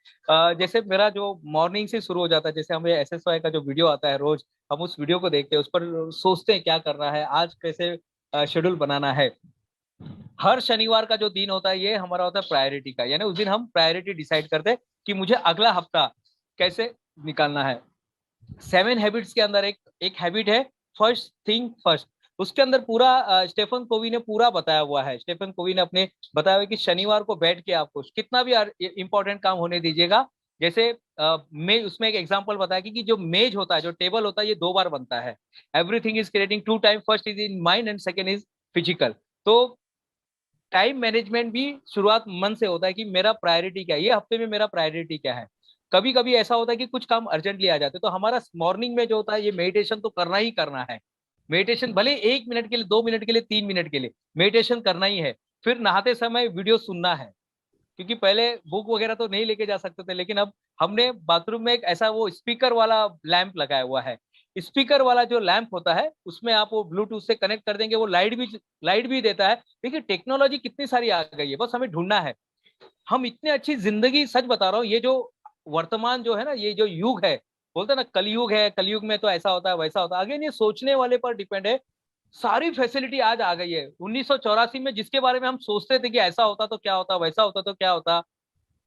जैसे मेरा जो मॉर्निंग से शुरू हो जाता है, जैसे हमें एसएसवाई का जो वीडियो आता है रोज, हम उस वीडियो को देखते हैं, उस पर सोचते हैं क्या करना है, आज कैसे शेड्यूल बनाना है। हर शनिवार का जो दिन होता है ये हमारा होता है प्रायोरिटी का, यानी उस दिन हम प्रायोरिटी डिसाइड करते हैं कि मुझे अगला हफ्ता कैसे निकालना है। 7 हैबिट्स के अंदर एक एक हैबिट है फर्स्ट थिंग फर्स्ट। उसके अंदर पूरा स्टेफन कोवी ने पूरा बताया हुआ है। स्टेफन कोवी ने अपने बताया हुआ है कि शनिवार को बैठ के आपको कितना भी इंपॉर्टेंट काम होने दीजिएगा। जैसे मेज, उसमें एक एग्जांपल बताया कि जो मेज होता है, जो टेबल होता है, ये 2 बार बनता है। Everything is creating 2 time, first is in mind and second is physical. तो टाइम मैनेजमेंट भी शुरुआत मन से होता है कि मेरा प्रायोरिटी क्या है, ये हफ्ते में मेरा प्रायोरिटी क्या है। कभी कभी ऐसा होता है कि कुछ काम अर्जेंटली आ जाते हैं, तो हमारा मॉर्निंग में जो होता है ये मेडिटेशन तो करना ही करना है। मेडिटेशन भले 1 मिनट के लिए, 2 मिनट के लिए, 3 मिनट के लिए मेडिटेशन करना ही है। फिर नहाते समय वीडियो सुनना है, क्योंकि पहले बुक वगैरह तो नहीं लेके जा सकते थे, लेकिन अब हमने बाथरूम में एक ऐसा वो स्पीकर वाला लैंप लगाया हुआ है। स्पीकर वाला जो लैंप होता है उसमें आप वो ब्लूटूथ से कनेक्ट कर देंगे, वो लाइट भी देता है। देखिए टेक्नोलॉजी कितनी सारी आ गई है, बस हमें ढूंढना है। हम इतनी अच्छी जिंदगी, सच बता रहा हूँ, ये जो वर्तमान जो है ना, ये जो युग है, बोलते हैं ना कलयुग है, कलयुग में तो ऐसा होता है वैसा होता है, अगेन ये सोचने वाले पर डिपेंड है। सारी फैसिलिटी आज आ गई है। 1984 में जिसके बारे में हम सोचते थे कि ऐसा होता तो क्या होता, वैसा होता तो क्या होता,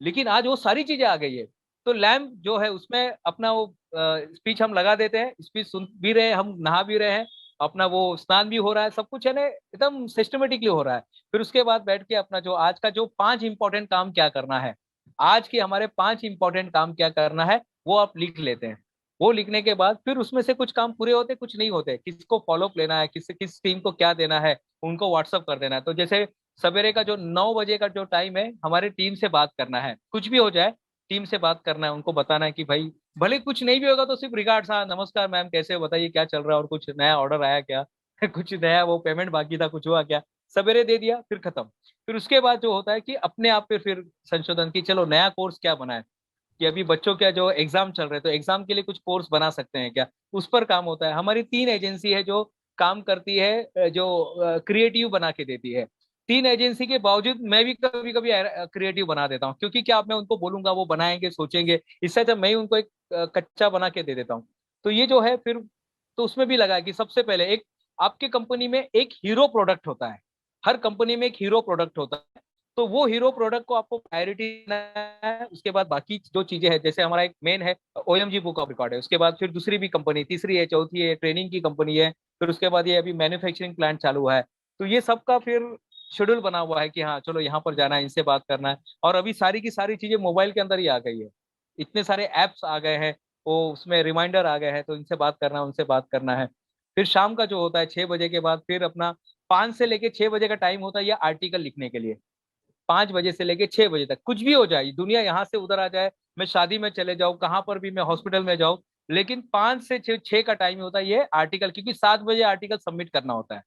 लेकिन आज वो सारी चीजें आ गई है। तो लैम्प जो है उसमें अपना वो स्पीच हम लगा देते हैं, स्पीच सुन भी रहे हैं, हम नहा भी रहे हैं, अपना वो स्नान भी हो रहा है, सब कुछ है ना एकदम सिस्टमेटिकली हो रहा है। फिर उसके बाद बैठ के अपना जो आज का जो 5 इंपॉर्टेंट काम क्या करना है, आज के हमारे 5 इंपॉर्टेंट काम क्या करना है, वो आप लिख लेते हैं। वो लिखने के बाद फिर उसमें से कुछ काम पूरे होते, कुछ नहीं होते, किसको फॉलोअप लेना है, किस टीम को क्या देना है, उनको व्हाट्सअप कर देना है। तो जैसे सवेरे का जो 9 बजे का जो टाइम है, हमारे टीम से बात करना है, कुछ भी हो जाए टीम से बात करना है, उनको बताना है कि भाई भले कुछ नहीं भी होगा तो सिर्फ रिगार्ड्स, हाँ नमस्कार मैम कैसे हो, बताइए क्या चल रहा है, और कुछ नया ऑर्डर आया क्या कुछ नया वो पेमेंट बाकी था, कुछ हुआ क्या, सवेरे दे दिया, फिर खत्म। फिर उसके बाद जो होता है कि अपने आप पे फिर संशोधन की, चलो नया कोर्स क्या बना है, कि अभी बच्चों के जो एग्जाम चल रहे हैं तो एग्जाम के लिए कुछ कोर्स बना सकते हैं क्या, उस पर काम होता है। हमारी 3 एजेंसी है जो काम करती है, जो क्रिएटिव बना के देती है। 3 एजेंसी के बावजूद मैं भी कभी कभी क्रिएटिव बना देता हूँ, क्योंकि क्या मैं उनको बोलूंगा वो बनाएंगे सोचेंगे, इससे अच्छा मैं ही उनको एक कच्चा बना के दे देता हूँ। तो ये जो है फिर, तो उसमें भी लगा कि सबसे पहले एक आपके कंपनी में एक हीरो प्रोडक्ट होता है, हर कंपनी में एक हीरो प्रोडक्ट होता है। तो वो हीरो प्रोडक्ट को आपको प्रायोरिटी देना है। उसके बाद बाकी जो चीजें हैं, जैसे हमारा एक मेन है ओएमजी बुक ऑफ रिकॉर्ड है, उसके बाद फिर दूसरी भी कंपनी, तीसरी है, चौथी है, ट्रेनिंग की कंपनी है, फिर उसके बाद ये अभी मैन्युफैक्चरिंग प्लांट चालू हुआ है। तो ये सबका फिर शेड्यूल बना हुआ है कि हाँ चलो यहाँ पर जाना है, इनसे बात करना है। और अभी सारी की सारी चीजें मोबाइल के अंदर ही आ गई है, इतने सारे एप्स आ गए हैं, वो उसमें रिमाइंडर आ गए हैं, तो इनसे बात करना है, उनसे बात करना है। फिर शाम का जो होता है 6 बजे के बाद, फिर अपना 5 से लेके 6 बजे का टाइम होता है ये आर्टिकल लिखने के लिए। 5 बजे से लेके 6 बजे तक कुछ भी हो जाए, दुनिया यहाँ से उधर आ जाए, मैं शादी में चले जाऊँ, कहाँ पर भी, मैं हॉस्पिटल में जाऊँ, लेकिन 5 से 6 का टाइम होता है ये आर्टिकल, क्योंकि 7 बजे आर्टिकल सबमिट करना होता है।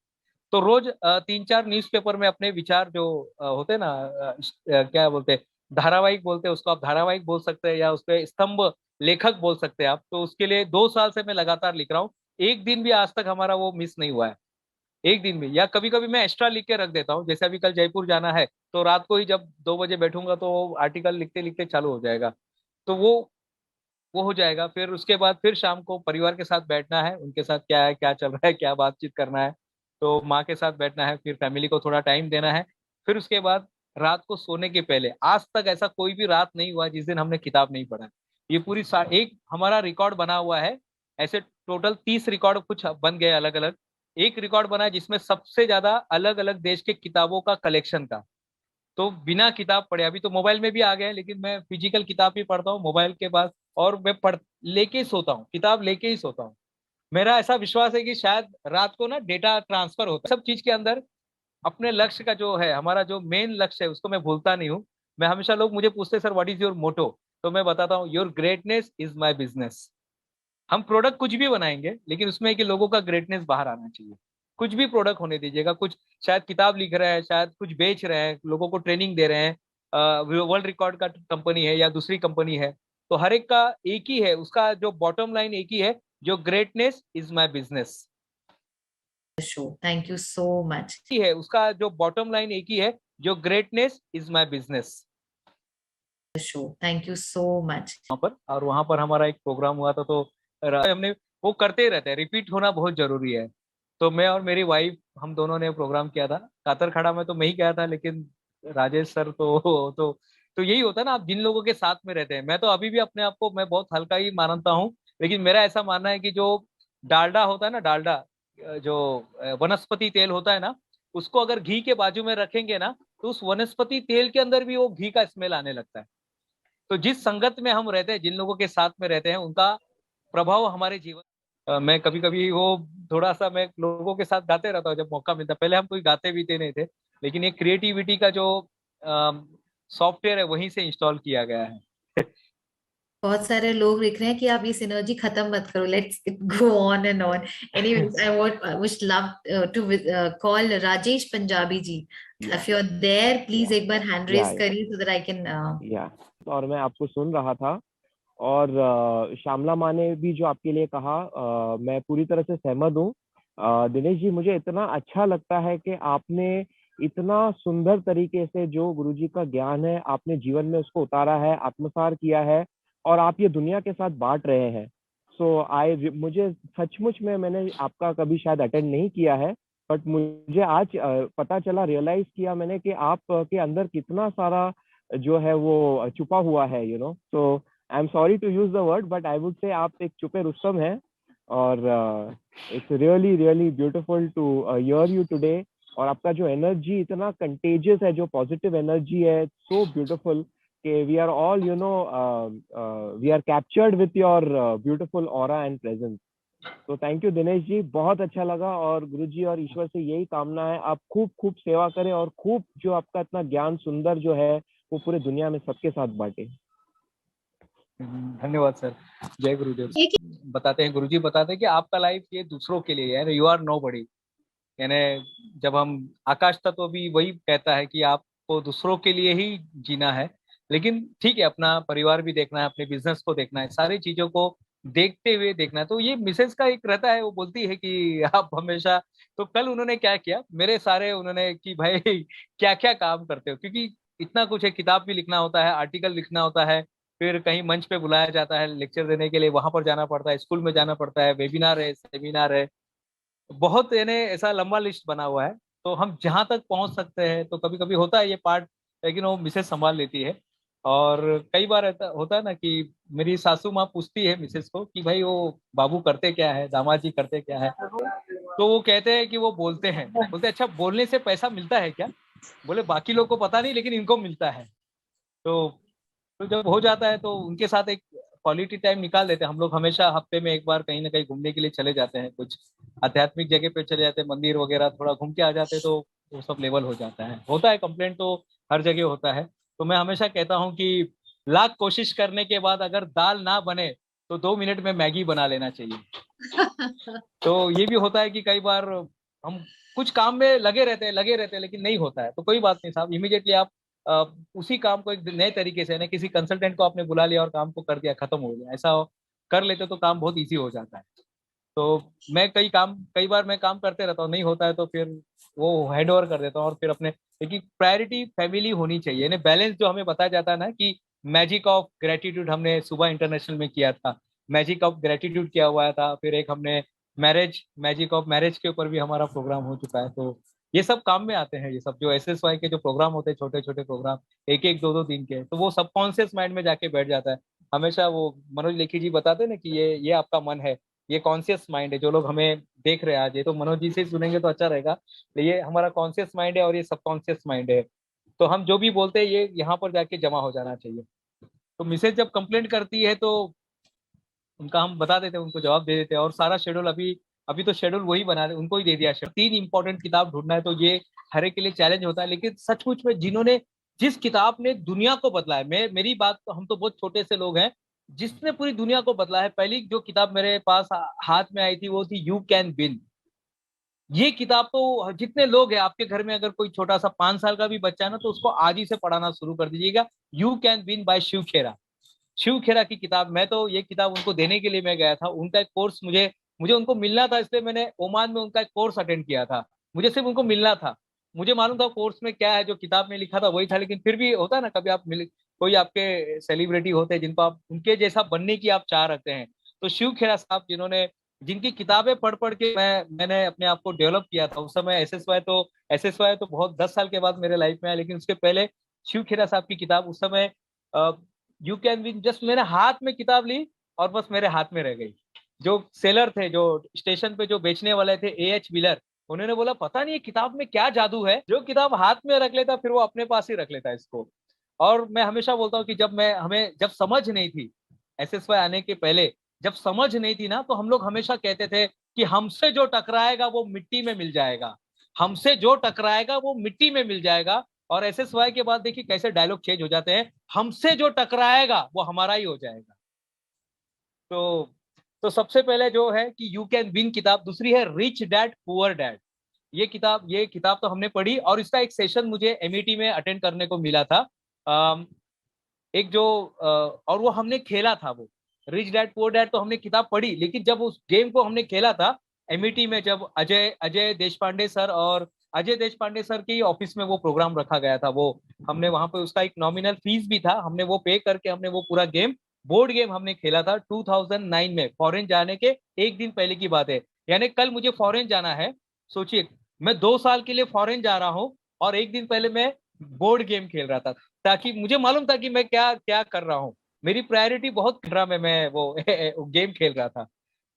तो रोज 3-4 न्यूज़पेपर में अपने विचार जो होते हैं ना, क्या बोलते हैं, धारावाहिक बोलते हैं उसको, आप धारावाहिक बोल सकते हैं या उस पे स्तंभ लेखक बोल सकते हैं आप। तो उसके लिए 2 साल से मैं लगातार लिख रहा हूँ, एक दिन भी आज तक हमारा वो मिस नहीं हुआ है, एक दिन भी। या कभी कभी मैं एक्स्ट्रा लिख के रख देता हूँ, जैसे अभी कल जयपुर जाना है तो रात को ही जब 2 बजे बैठूंगा तो आर्टिकल लिखते लिखते चालू हो जाएगा, तो वो हो जाएगा। फिर उसके बाद फिर शाम को परिवार के साथ बैठना है, उनके साथ क्या है, क्या चल रहा है, क्या बातचीत करना है, तो माँ के साथ बैठना है, फिर फैमिली को थोड़ा टाइम देना है। फिर उसके बाद रात को सोने के पहले, आज तक ऐसा कोई भी रात नहीं हुआ जिस दिन हमने किताब नहीं पढ़ा। ये पूरी एक हमारा रिकॉर्ड बना हुआ है, ऐसे टोटल 30 रिकॉर्ड कुछ बन गए अलग अलग। एक रिकॉर्ड बना है जिसमें सबसे ज्यादा अलग अलग देश के किताबों का कलेक्शन का, तो बिना किताब पढ़े, अभी तो मोबाइल में भी आ गया है लेकिन मैं फिजिकल किताब ही पढ़ता हूँ मोबाइल के पास, और मैं पढ़ लेके ही सोता हूँ, किताब लेके ही सोता हूँ। मेरा ऐसा विश्वास है कि शायद रात को ना डेटा ट्रांसफर होता है सब चीज के अंदर। अपने लक्ष्य का जो है, हमारा जो मेन लक्ष्य है, उसको मैं भूलता नहीं हूँ। मैं हमेशा, लोग मुझे पूछते सर व्हाट इज योर मोटो, तो मैं बताता हूँ your greatness is my business. हम प्रोडक्ट कुछ भी बनाएंगे लेकिन उसमें है कि लोगों का ग्रेटनेस बाहर आना चाहिए। कुछ भी प्रोडक्ट होने दीजिएगा, कुछ शायद किताब लिख रहे हैं, शायद कुछ बेच रहे हैं, लोगों को ट्रेनिंग दे रहे हैं, वर्ल्ड रिकॉर्ड का कंपनी है या दूसरी कंपनी है, तो हर एक का एक ही है, उसका जो बॉटम लाइन एक ही है, जो greatness is my business Show. Thank you so much. ही है, उसका जो बॉटम लाइन एक ही है, जो greatness is my business Show. Thank you so much. वहां पर। और वहां पर हमारा एक प्रोग्राम हुआ था, तो हमने वो करते ही रहते हैं, रिपीट होना बहुत जरूरी है। तो मैं और मेरी वाइफ, हम दोनों ने प्रोग्राम किया था कातरखाड़ा में, तो मैं ही गया था, लेकिन राजेश सर तो यही होता है ना, आप जिन लोगों के साथ में रहते हैं। मैं तो अभी भी अपने आप को मैं बहुत हल्का ही मानता हूँ, लेकिन मेरा ऐसा मानना है कि जो डालडा होता है ना, डालडा जो वनस्पति तेल होता है ना, उसको अगर घी के बाजू में रखेंगे ना, तो उस वनस्पति तेल के अंदर भी वो घी का स्मेल आने लगता है। तो जिस संगत में हम रहते हैं, जिन लोगों के साथ में रहते हैं, उनका प्रभाव हमारे जीवन। मैं कभी कभी वो थोड़ा सा मैं लोगों के साथ गाते रहता हूँ जब मौका मिलता है। पहले हम कोई गाते बीते नहीं थे, लेकिन ये क्रिएटिविटी का जो सॉफ्टवेयर है वहीं से इंस्टॉल किया गया है। बहुत सारे लोग लिख रहे हैं कि आप इस एनर्जी खत्म मत करो, let's go on and on. Anyways I would love to call Rajesh Punjabi ji, if you are there please एक बार हैंड रेज करिए सो दैट आई कैन। या और मैं आपको सुन रहा था, और श्यामला माँ ने भी जो आपके लिए कहा, मैं पूरी तरह से सहमत हूँ। दिनेश जी, मुझे इतना अच्छा लगता है कि आपने इतना सुंदर तरीके से जो गुरुजी का ज्ञान है आपने जीवन में उसको उतारा है, आत्मसात किया है, और आप ये दुनिया के साथ बांट रहे हैं। मुझे सचमुच में, मैंने आपका कभी शायद अटेंड नहीं किया है, बट मुझे आज पता चला, रियलाइज किया मैंने कि आप के अंदर कितना सारा जो है वो छुपा हुआ है, so I am sorry to use the word, but I would say आप एक छुपे रुस्तम हैं। और it's really really beautiful to hear you today. और आपका जो एनर्जी इतना कंटेजियस है, जो पॉजिटिव एनर्जी है, सो ब्यूटीफुल कि we are all we are captured with your beautiful aura and presence. तो थैंक यू दिनेश जी, बहुत अच्छा लगा। और गुरुजी और ईश्वर से यही कामना है, आप खूब खूब सेवा करें, और खूब जो आपका इतना ज्ञान सुंदर जो है वो पूरे दुनिया में सबके साथ बांटे। धन्यवाद सर। जय गुरुदेव। बताते हैं, गुरुजी बताते हैं कि आपका लाइफ ये दूसरों के लिए है, यू आर नो बडी। यानी जब हम, आकाश तत्व भी वही कहता है कि आपको दूसरों के लिए ही जीना है, लेकिन ठीक है, अपना परिवार भी देखना है, अपने बिजनेस को देखना है, सारी चीजों को देखते हुए देखना है। तो ये मिसेस का एक रहता है, वो बोलती है कि आप हमेशा, तो कल उन्होंने क्या किया, मेरे सारे उन्होंने कि भाई क्या क्या काम करते हो, क्योंकि इतना कुछ है, किताब भी लिखना होता है, आर्टिकल लिखना होता है, फिर कहीं मंच पे बुलाया जाता है लेक्चर देने के लिए, वहां पर जाना पड़ता है, स्कूल में जाना पड़ता है, वेबिनार है, सेमिनार है, बहुत यानी ऐसा लंबा लिस्ट बना हुआ है। तो हम जहां तक पहुंच सकते हैं, तो कभी कभी होता है ये पार्ट, लेकिन वो मिसेस संभाल लेती है। और कई बार ऐसा होता है ना कि मेरी सासू माँ पूछती है मिसेस को कि भाई वो बाबू करते क्या है, दामाद जी करते क्या है, तो वो कहते हैं कि वो बोलते हैं। बोलते अच्छा, बोलने से पैसा मिलता है क्या? बोले बाकी लोग को पता नहीं, लेकिन इनको मिलता है। तो जब हो जाता है तो उनके साथ एक क्वालिटी टाइम निकाल देते हैं हम लोग। हमेशा हफ्ते में एक बार कहीं ना कहीं घूमने के लिए चले जाते हैं, कुछ आध्यात्मिक जगह पे चले जाते हैं, मंदिर वगैरह थोड़ा घूम के आ जाते हैं, तो वो सब लेवल हो जाता है। होता है कंप्लेंट तो हर जगह होता है। तो मैं हमेशा कहता हूँ कि लाख कोशिश करने के बाद अगर दाल ना बने तो 2 मिनट में मैगी बना लेना चाहिए। तो ये भी होता है कि कई बार हम कुछ काम में लगे रहते हैं लेकिन नहीं होता है, तो कोई बात नहीं साहब, इमीडिएटली आप उसी काम को एक नए तरीके से, ना किसी कंसल्टेंट को आपने बुला लिया और काम को कर दिया, खत्म हो गया, ऐसा कर लेते तो काम बहुत इजी हो जाता है। तो मैं कई बार मैं काम करते रहता हूँ, नहीं होता है तो फिर वो हैंड ओवर कर देता हूँ। और फिर अपने, क्योंकि प्रायोरिटी फैमिली होनी चाहिए, यानी बैलेंस जो हमें बताया जाता है ना कि मैजिक ऑफ ग्रेटिट्यूड हमने सुबह इंटरनेशनल में किया था, मैजिक ऑफ ग्रेटिट्यूड किया हुआ था, फिर एक हमने मैजिक ऑफ मैरिज के ऊपर भी हमारा प्रोग्राम हो चुका है। तो ये सब काम में आते हैं, ये सब जो SSY के जो प्रोग्राम होते हैं, छोटे छोटे प्रोग्राम, एक एक दो दो दिन के, तो वो सबकॉन्शियस माइंड में जाके बैठ जाता है। हमेशा वो मनोज लेखी जी बताते हैं ना कि ये आपका मन है, ये कॉन्शियस माइंड है। जो लोग हमें देख रहे हैं आज, ये तो मनोज जी से सुनेंगे तो अच्छा रहेगा, तो ये हमारा कॉन्शियस माइंड है और ये सबकॉन्शियस माइंड है। तो हम जो भी बोलते हैं ये यहाँ पर जाके जमा हो जाना चाहिए। तो मिसेज जब कंप्लेंट करती है तो उनका हम बता देते हैं, उनको जवाब दे देते हैं, और सारा शेड्यूल अभी तो शेड्यूल वही बना रहे, उनको ही दे दिया। 3 इंपॉर्टेंट किताब ढूंढना है, तो ये हर एक के लिए चैलेंज होता है। लेकिन सचमुच में जिन्होंने, जिस किताब ने दुनिया को बदला है, मेरी बात तो, हम तो बहुत छोटे से लोग हैं, जिसने पूरी दुनिया को बदला है, पहली जो किताब मेरे पास हाथ में आई थी वो थी यू कैन विन। ये किताब तो जितने लोग हैं आपके घर में, अगर कोई छोटा सा 5 साल का भी बच्चा है ना, तो उसको आज ही से पढ़ाना शुरू कर दीजिएगा। You can win by Shiv Khera. Shiv Khera की किताब, मैं तो ये किताब उनको देने के लिए मैं गया था। उनका एक कोर्स मुझे उनको मिलना था, इसलिए मैंने ओमान में उनका एक कोर्स अटेंड किया था। मुझे सिर्फ उनको मिलना था, मुझे मालूम था कोर्स में क्या है, जो किताब में लिखा था वही था। लेकिन फिर भी होता है ना, कभी आप कोई आपके सेलिब्रिटी होते हैं जिनको आप उनके जैसा बनने की आप चाह रखते हैं। तो शिव खेरा साहब, जिनकी किताबें पढ़ पढ़ के मैंने अपने आप को डेवलप किया था। उस समय एसएसवाई तो बहुत 10 साल के बाद मेरे लाइफ में आया, लेकिन उसके पहले शिव खेरा साहब की किताब, उस समय यू कैन विन, जस्ट मेरे हाथ में किताब ली और बस मेरे हाथ में रह गई। जो सेलर थे, जो स्टेशन पे जो बेचने वाले थे, AH व्हीलर, उन्होंने बोला पता नहीं ये किताब में क्या जादू है, जो किताब हाथ में रख लेता फिर वो अपने पास ही रख लेता इसको। और मैं हमेशा बोलता हूँ कि जब समझ नहीं थी, SSY आने के पहले जब समझ नहीं थी ना, तो हम लोग हमेशा कहते थे कि हमसे जो टकराएगा वो मिट्टी में मिल जाएगा, हमसे जो टकराएगा वो मिट्टी में मिल जाएगा। और SSY के बाद देखिए कैसे डायलॉग चेंज हो जाते हैं, हमसे जो टकराएगा वो हमारा ही हो जाएगा। तो सबसे पहले जो है कि यू कैन विन किताब, दूसरी है रिच डैड पुअर डैड। ये किताब तो हमने पढ़ी, और इसका एक सेशन मुझे MET में अटेंड करने को मिला था। और वो हमने खेला था, वो रिच डैड पुअर डैड तो हमने किताब पढ़ी, लेकिन जब उस गेम को हमने खेला था MET में, जब अजय देशपांडे सर के ऑफिस में वो प्रोग्राम रखा गया था, वो हमने वहां पे, उसका एक नॉमिनल फीस भी था, हमने वो पे करके हमने वो पूरा बोर्ड गेम हमने खेला था 2009 में, फॉरेन जाने के एक दिन पहले की बात है। यानी कल मुझे फॉरेन जाना है, सोचिए मैं 2 साल के लिए फॉरेन जा रहा हूँ, और एक दिन पहले मैं बोर्ड गेम खेल रहा था, ताकि मुझे मालूम था कि मैं क्या क्या कर रहा हूँ। मेरी प्रायोरिटी बहुत ड्रा में मैं वो गेम खेल रहा था।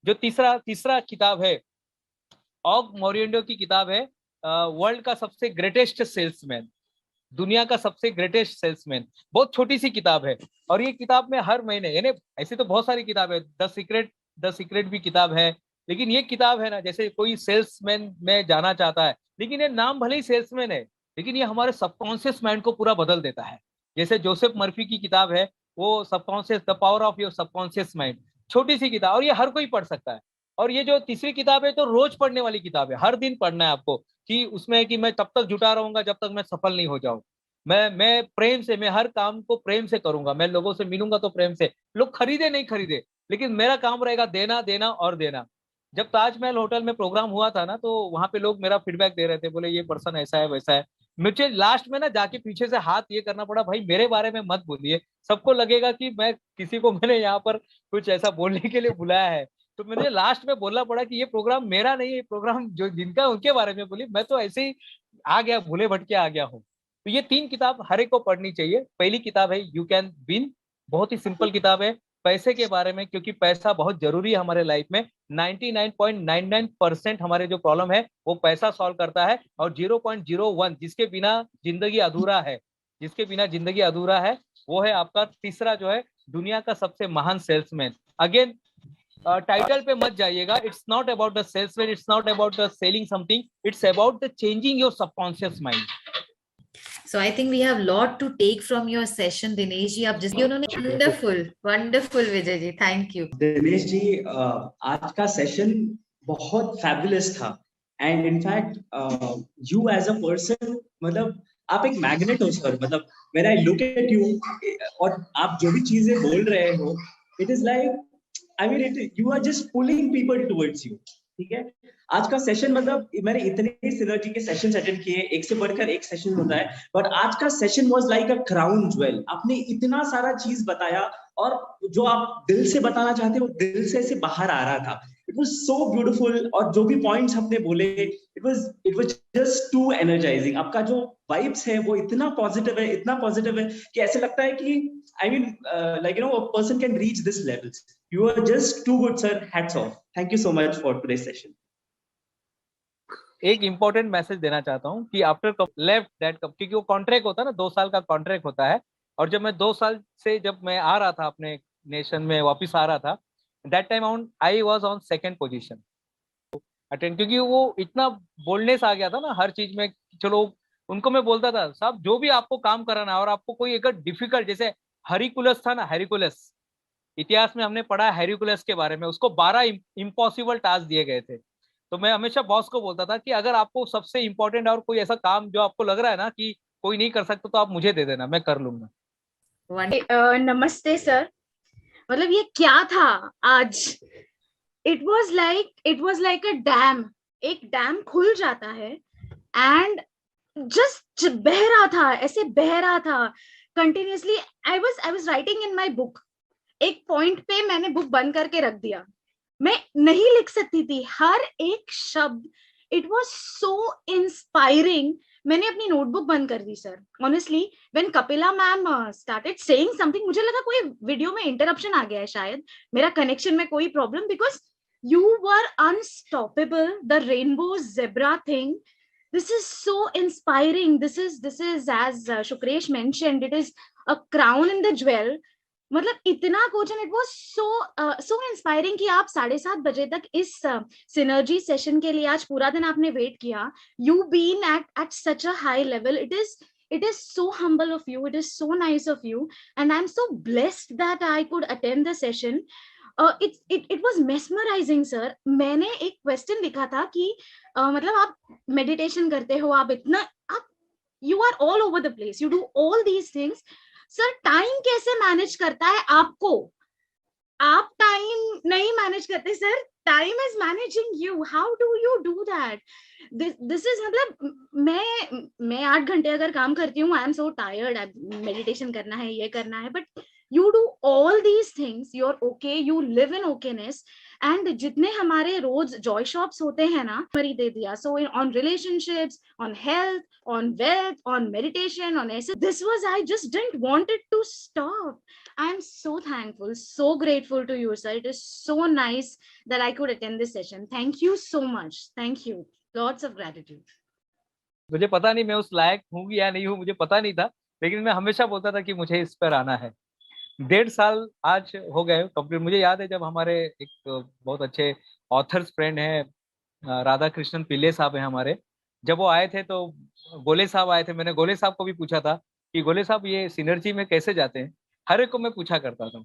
जो तीसरा किताब है, ऑग मोरिएंडो की किताब है, वर्ल्ड का सबसे ग्रेटेस्ट सेल्समैन, दुनिया का सबसे ग्रेटेस्ट सेल्समैन। बहुत छोटी सी किताब है, और ये किताब में हर महीने, यानी ऐसे तो बहुत सारी किताब है, द सीक्रेट भी किताब है, लेकिन ये किताब है ना, जैसे कोई सेल्समैन में जाना चाहता है, लेकिन ये नाम भले ही सेल्समैन है, लेकिन ये हमारे सबकॉन्शियस माइंड को पूरा बदल देता है। जैसे जोसेफ मर्फी की किताब है, वो subconscious, the power of your subconscious mind, छोटी सी किताब, और ये हर कोई पढ़ सकता है। और ये जो तीसरी किताब है, तो रोज पढ़ने वाली किताब है, हर दिन पढ़ना है आपको, कि उसमें है कि मैं तब तक जुटा रहूंगा जब तक मैं सफल नहीं हो जाऊं। मैं प्रेम से, मैं हर काम को प्रेम से करूंगा, मैं लोगों से मिलूंगा तो प्रेम से, लोग खरीदे नहीं खरीदे, लेकिन मेरा काम रहेगा देना देना और देना। जब ताजमहल होटल में प्रोग्राम हुआ था ना, तो वहां पे लोग मेरा फीडबैक दे रहे थे, बोले ये पर्सन ऐसा है वैसा है। मुझे लास्ट में ना जाके पीछे से हाथ ये करना पड़ा, भाई मेरे बारे में मत बोलिए, सबको लगेगा कि मैं किसी को मैंने यहाँ पर कुछ ऐसा बोलने के लिए बुलाया है। तो मुझे लास्ट में बोलना पड़ा कि ये प्रोग्राम मेरा नहीं है, ये प्रोग्राम जो जिनका उनके बारे में बोली, मैं तो ऐसे ही आ गया, भूले भटके आ गया हूँ। तो ये 3 किताब हर एक को पढ़नी चाहिए। पहली किताब है यू कैन विन, बहुत ही सिंपल किताब है, पैसे के बारे में, क्योंकि पैसा बहुत जरूरी है हमारे लाइफ में। 99.99% हमारे जो प्रॉब्लम है वो पैसा सॉल्व करता है, और 0.01 जिसके बिना जिंदगी अधूरा है, वो है आपका तीसरा जो है, दुनिया का सबसे महान सेल्समैन। अगेन टाइटल पे मत जाइएगा, it's not about the salesman, it's not about the selling something, it's about the changing your subconscious mind. So I think we have a lot to take from your session, Dinesh ji. आप जिसकी उन्होंने wonderful Vijay ji, thank you. Dinesh ji, आज का session बहुत fabulous था, and in fact you as a person, मतलब आप एक मैग्नेट हो सर। मतलब when I look at you, और आप जो भी चीजें बोल रहे हो, it is like I mean, you are just pulling people towards you. ठीक है, आज का सेशन मतलब मैंने इतने सिनर्जी के सेशंस अटेंड किए, एक से बढ़कर एक सेशन होता है, बट आज का session was like a crown jewel. आपने इतना सारा चीज बताया और जो आप दिल से बताना चाहते हो दिल से बाहर आ रहा था. It was so beautiful. और जो भी पॉइंट्स आपने बोले, it was just too energising. आपका जो वाइब्स है वो इतना पॉजिटिव है कि ऐसे लगता है कि I mean like you know a person can reach this levels. You are just too good, sir. Hats off. Thank you so much for today's session. एक इम्पोर्टेंट मैसेज देना चाहता हूँ कि आफ्टर लेफ्ट दैट कप, क्योंकि वो contract होता है ना, 2 साल का कॉन्ट्रैक्ट होता है. और जब मैं 2 साल से जब मैं आ रहा था अपने नेशन में वापस आ रहा था, that time I was on 2nd position attend, क्योंकि वो इतना बोल्डनेस आ गया था ना हर चीज में. चलो उनको मैं बोलता था, साहब जो भी आपको काम कराना और आपको कोई अगर डिफिकल्ट, जैसे हेरिकुलस था ना, हेरिकुलस इतिहास में हमने पढ़ा हेरिकुलस के बारे में, उसको 12 इम्पॉसिबल टास्क दिए गए थे. तो मैं हमेशा बॉस को बोलता था कि अगर आपको सबसे इम्पोर्टेंट और कोई ऐसा काम जो आपको लग रहा है ना कि कोई नहीं कर सकता, तो आप मुझे दे देना, मैं कर लूंगा. नमस्ते सर. मतलब ये क्या था आज? It was like a dam. एक डैम खुल जाता है एंड जस्ट बह रहा था, ऐसे बह रहा था continuously. I was writing in my book. एक पॉइंट पे मैंने बुक बंद करके रख दिया. मैं नहीं लिख सकती थी हर एक शब्द. It was so inspiring. मैंने अपनी नोटबुक बंद कर दी sir. Honestly when Kapila ma'am started saying something, मुझे लगा कोई वीडियो में इंटरप्शन आ गया है, शायद मेरा कनेक्शन में कोई problem, because you were unstoppable. The rainbow zebra thing, this is so inspiring. This is as Shukresh mentioned, it is a crown in the jewel. मतलब इतना coach, and it was so inspiring कि आप 7:30 बजे तक इस synergy session के लिए आज पूरा दिन आपने वेट किया. You been at such a high level. it is so humble of you, it is so nice of you, and I'm so blessed that I could attend the session. It was mesmerizing sir. मैंने एक question लिखा था कि मतलब आप meditation करते हो, आप इतना, आप you are all over the place, you do all these things. Sir time कैसे मैनेज करता है आपको? आप टाइम नहीं मैनेज करते sir, time is managing you. How do you do that? This is मतलब मैं 8 घंटे अगर काम करती हूँ, I am so tired, meditation करना है, ये करना है, but you do all these things, you're okay, you live in okayness. And जितने हमारे रोज जॉय शॉप्स होते हैं ना, मरी दे दिया. So on relationships, on health, on wealth, on meditation, on ऐसे, this was, I just didn't want it to stop. I'm so thankful, so grateful to you sir. It is so nice that I could attend this session. Thank you so much. Thank you. Lots of gratitude. मुझे पता नहीं मैं उस लायक हूँ या नहीं हूँ, मुझे पता नहीं था, लेकिन मैं हमेशा बोलता था कि मुझे इस पर आना है. 1.5 साल आज हो गए कंप्लीट. मुझे याद है जब हमारे एक बहुत अच्छे ऑथर्स फ्रेंड हैं, राधा कृष्णन पिल्ले साहब हैं हमारे, जब वो आए थे तो गोले साहब आए थे. मैंने गोले साहब को भी पूछा था कि गोले साहब ये सिनर्जी में कैसे जाते हैं, हर एक को मैं पूछा करता था.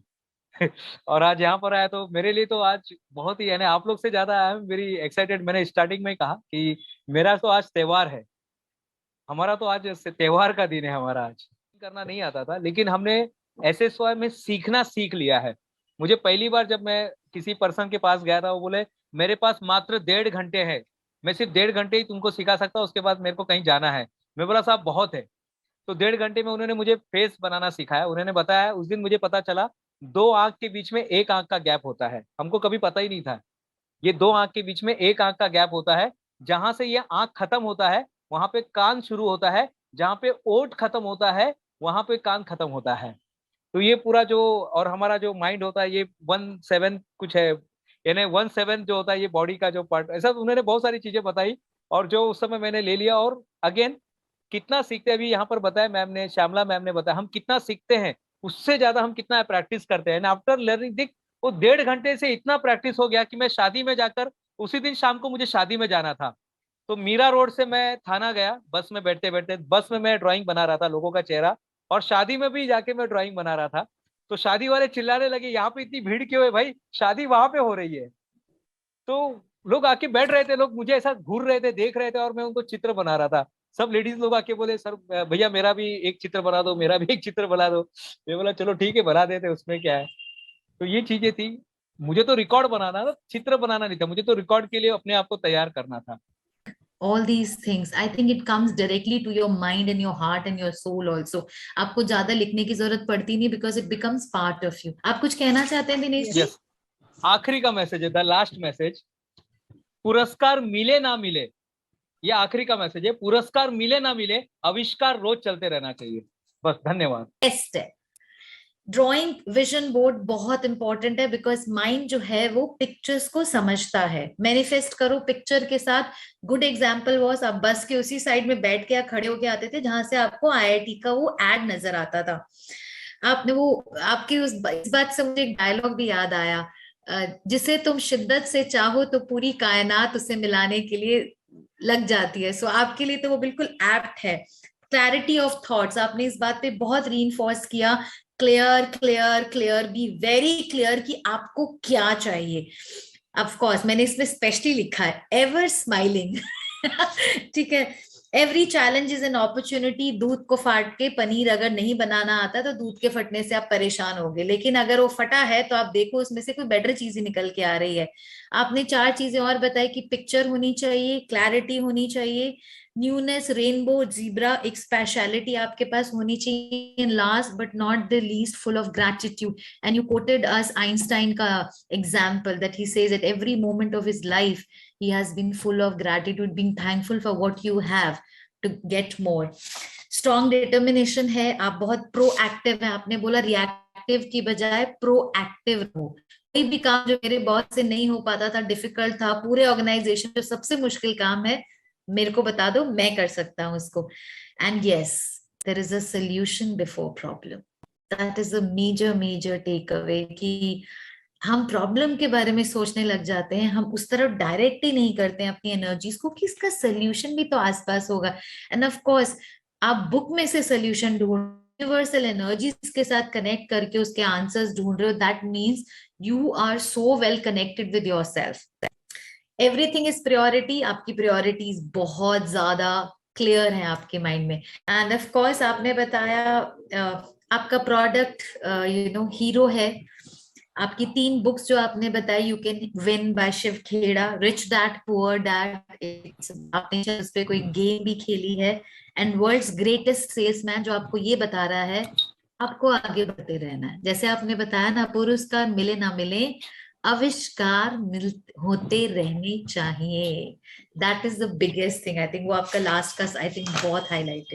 और आज यहाँ पर आया तो मेरे लिए तो आज बहुत ही, यानी आप लोग से ज्यादा आई एम वेरी एक्साइटेड. मैंने स्टार्टिंग में कहा कि मेरा तो आज त्योहार है, हमारा तो आज त्योहार का दिन है. हमारा आज करना नहीं आता था, लेकिन हमने SSY में सीखना सीख लिया है. मुझे पहली बार जब मैं किसी पर्सन के पास गया था, वो बोले मेरे पास मात्र 1.5 घंटे है, मैं सिर्फ 1.5 घंटे ही तुमको सिखा सकता हूँ, उसके बाद मेरे को कहीं जाना है. मैं बोला साहब बहुत है. तो 1.5 घंटे में उन्होंने मुझे फेस बनाना सिखाया. उन्होंने बताया, उस दिन मुझे पता चला 2 आंख के बीच में 1 आंख का गैप होता है. हमको कभी पता ही नहीं था. ये 2 आंख के बीच में 1 आंख का गैप होता है. जहां से ये आंख खत्म होता है वहां पे कान शुरू होता है, जहां पे ओठ खत्म होता है वहां पे कान खत्म होता है. तो ये पूरा जो, और हमारा जो माइंड होता है ये 1/7 कुछ है, यानी 1/7 जो होता है ये बॉडी का जो पार्ट, ऐसा उन्होंने बहुत सारी चीजें बताई. और जो उस समय मैंने ले लिया. और अगेन कितना सीखते हैं, अभी यहाँ पर बताया मैम ने, श्यामला मैम ने बताया, हम कितना सीखते हैं, उससे ज्यादा हम कितना प्रैक्टिस करते हैं. आफ्टर लर्निंग दिख, वो 1.5 घंटे से इतना प्रैक्टिस हो गया कि मैं शादी में जाकर, उसी दिन शाम को मुझे शादी में जाना था, तो मीरा रोड से मैं थाना गया बस में बैठते बैठते. बस में मैं ड्राइंग बना रहा था लोगों का चेहरा, और शादी में भी जाके मैं ड्राइंग बना रहा था. तो शादी वाले चिल्लाने लगे, यहाँ पे इतनी भीड़ क्यों है भाई, शादी वहां पे हो रही है. तो लोग आके बैठ रहे थे, लोग मुझे ऐसा घूर रहे थे, देख रहे थे, और मैं उनको चित्र बना रहा था. सब लेडीज लोग आके बोले, सर भैया मेरा भी एक चित्र बना दो, मेरा भी एक चित्र बना दो. मैं बोला चलो ठीक है बना देते, उसमें क्या है. तो ये चीजें थी. मुझे तो रिकॉर्ड बनाना था, चित्र बनाना नहीं था, मुझे तो रिकॉर्ड के लिए अपने आप को तैयार करना था। All these things, I think it comes directly to your mind and your heart and your soul also. आपको ज्यादा लिखने की जरूरत पड़ती नहीं, because it becomes part of you. आप कुछ कहना चाहते हैं दिनेश जी? यस, आखिरी का मैसेज है, द लास्ट मैसेज। पुरस्कार मिले ना मिले, ये आखिरी का मैसेज है। पुरस्कार मिले ना मिले, आविष्कार रोज चलते रहना चाहिए। बस, धन्यवाद। बेस्ट है। ड्राइंग विजन बोर्ड बहुत इंपॉर्टेंट है, बिकॉज माइंड जो है वो पिक्चर्स को समझता है। मैनिफेस्ट करो पिक्चर के साथ। गुड एग्जाम्पल वॉज, आप बस के उसी साइड में बैठ के या खड़े होके आते थे जहां से आपको IIT का वो एड नजर आता था। आपने वो, आपकी इस बात से मुझे एक डायलॉग भी याद आया, जिसे तुम शिद्दत से चाहो तो पूरी कायनात उसे मिलाने के लिए लग जाती है। सो आपके लिए तो वो बिल्कुल एप्ट है। क्लैरिटी ऑफ थॉट्स, आपने इस बात पे बहुत रीइंफोर्स किया। Clear clear clear, be very clear कि आपको क्या चाहिए। ऑफ कोर्स मैंने इसमें स्पेशली लिखा है एवर स्माइलिंग। ठीक है, every challenge is an opportunity. दूध को फाड़ के पनीर अगर नहीं बनाना आता तो दूध के फटने से आप परेशान होगे, लेकिन अगर वो फटा है तो आप देखो उसमें से कोई बेटर चीज ही निकल के आ रही है। आपने 4 चीजें और बताई कि पिक्चर होनी चाहिए, क्लैरिटी होनी चाहिए, न्यूनेस, रेनबो, जीब्रा, एक स्पेशलिटी आपके पास होनी चाहिए, and last but not the least full of gratitude. And you quoted us Einstein का example that he says at every moment of his life he has been full of gratitude, being thankful for what you have to get more. Strong determination है, आप बहुत proactive हैं। आपने बोला reactive की बजाय proactive रहो। कोई भी काम जो मेरे बॉस से नहीं हो पाता था, डिफिकल्ट था, पूरे ऑर्गेनाइजेशन जो सबसे मुश्किल काम है मेरे को बता दो, मैं कर सकता हूँ उसको। And yes, there is a solution before problem. That is a major takeaway कि हम प्रॉब्लम के बारे में सोचने लग जाते हैं, हम उस तरफ डायरेक्ट ही नहीं करते हैं अपनी एनर्जीज को कि इसका सोल्यूशन भी तो आसपास होगा। एंड ऑफ कोर्स आप बुक में से सोल्यूशन ढूंढ, यूनिवर्सल एनर्जीज के साथ कनेक्ट करके उसके आंसर्स ढूंढ रहे हो, that means you are so well connected with yourself. Everything is priority, आपकी प्रायोरिटीज बहुत ज्यादा क्लियर है आपके माइंड में। एंड ऑफ कोर्स आपने बताया आपका प्रोडक्ट हीरो है। आपकी 3 बुक्स जो आपने बताई, you can win by Shiv Khera, rich dad poor dad, आपने इस पे कोई गेम भी खेली है, एंड वर्ल्ड्स ग्रेटेस्ट सेल्समैन, जो आपको ये बता रहा है आपको आगे बढ़ते रहना है। जैसे आपने बताया ना, पुरस्कार मिले ना मिले, आविष्कार होते रहने चाहिए। That is the biggest thing. I think वो आपका लास्ट का आई थिंक बहुत हाईलाइटेड।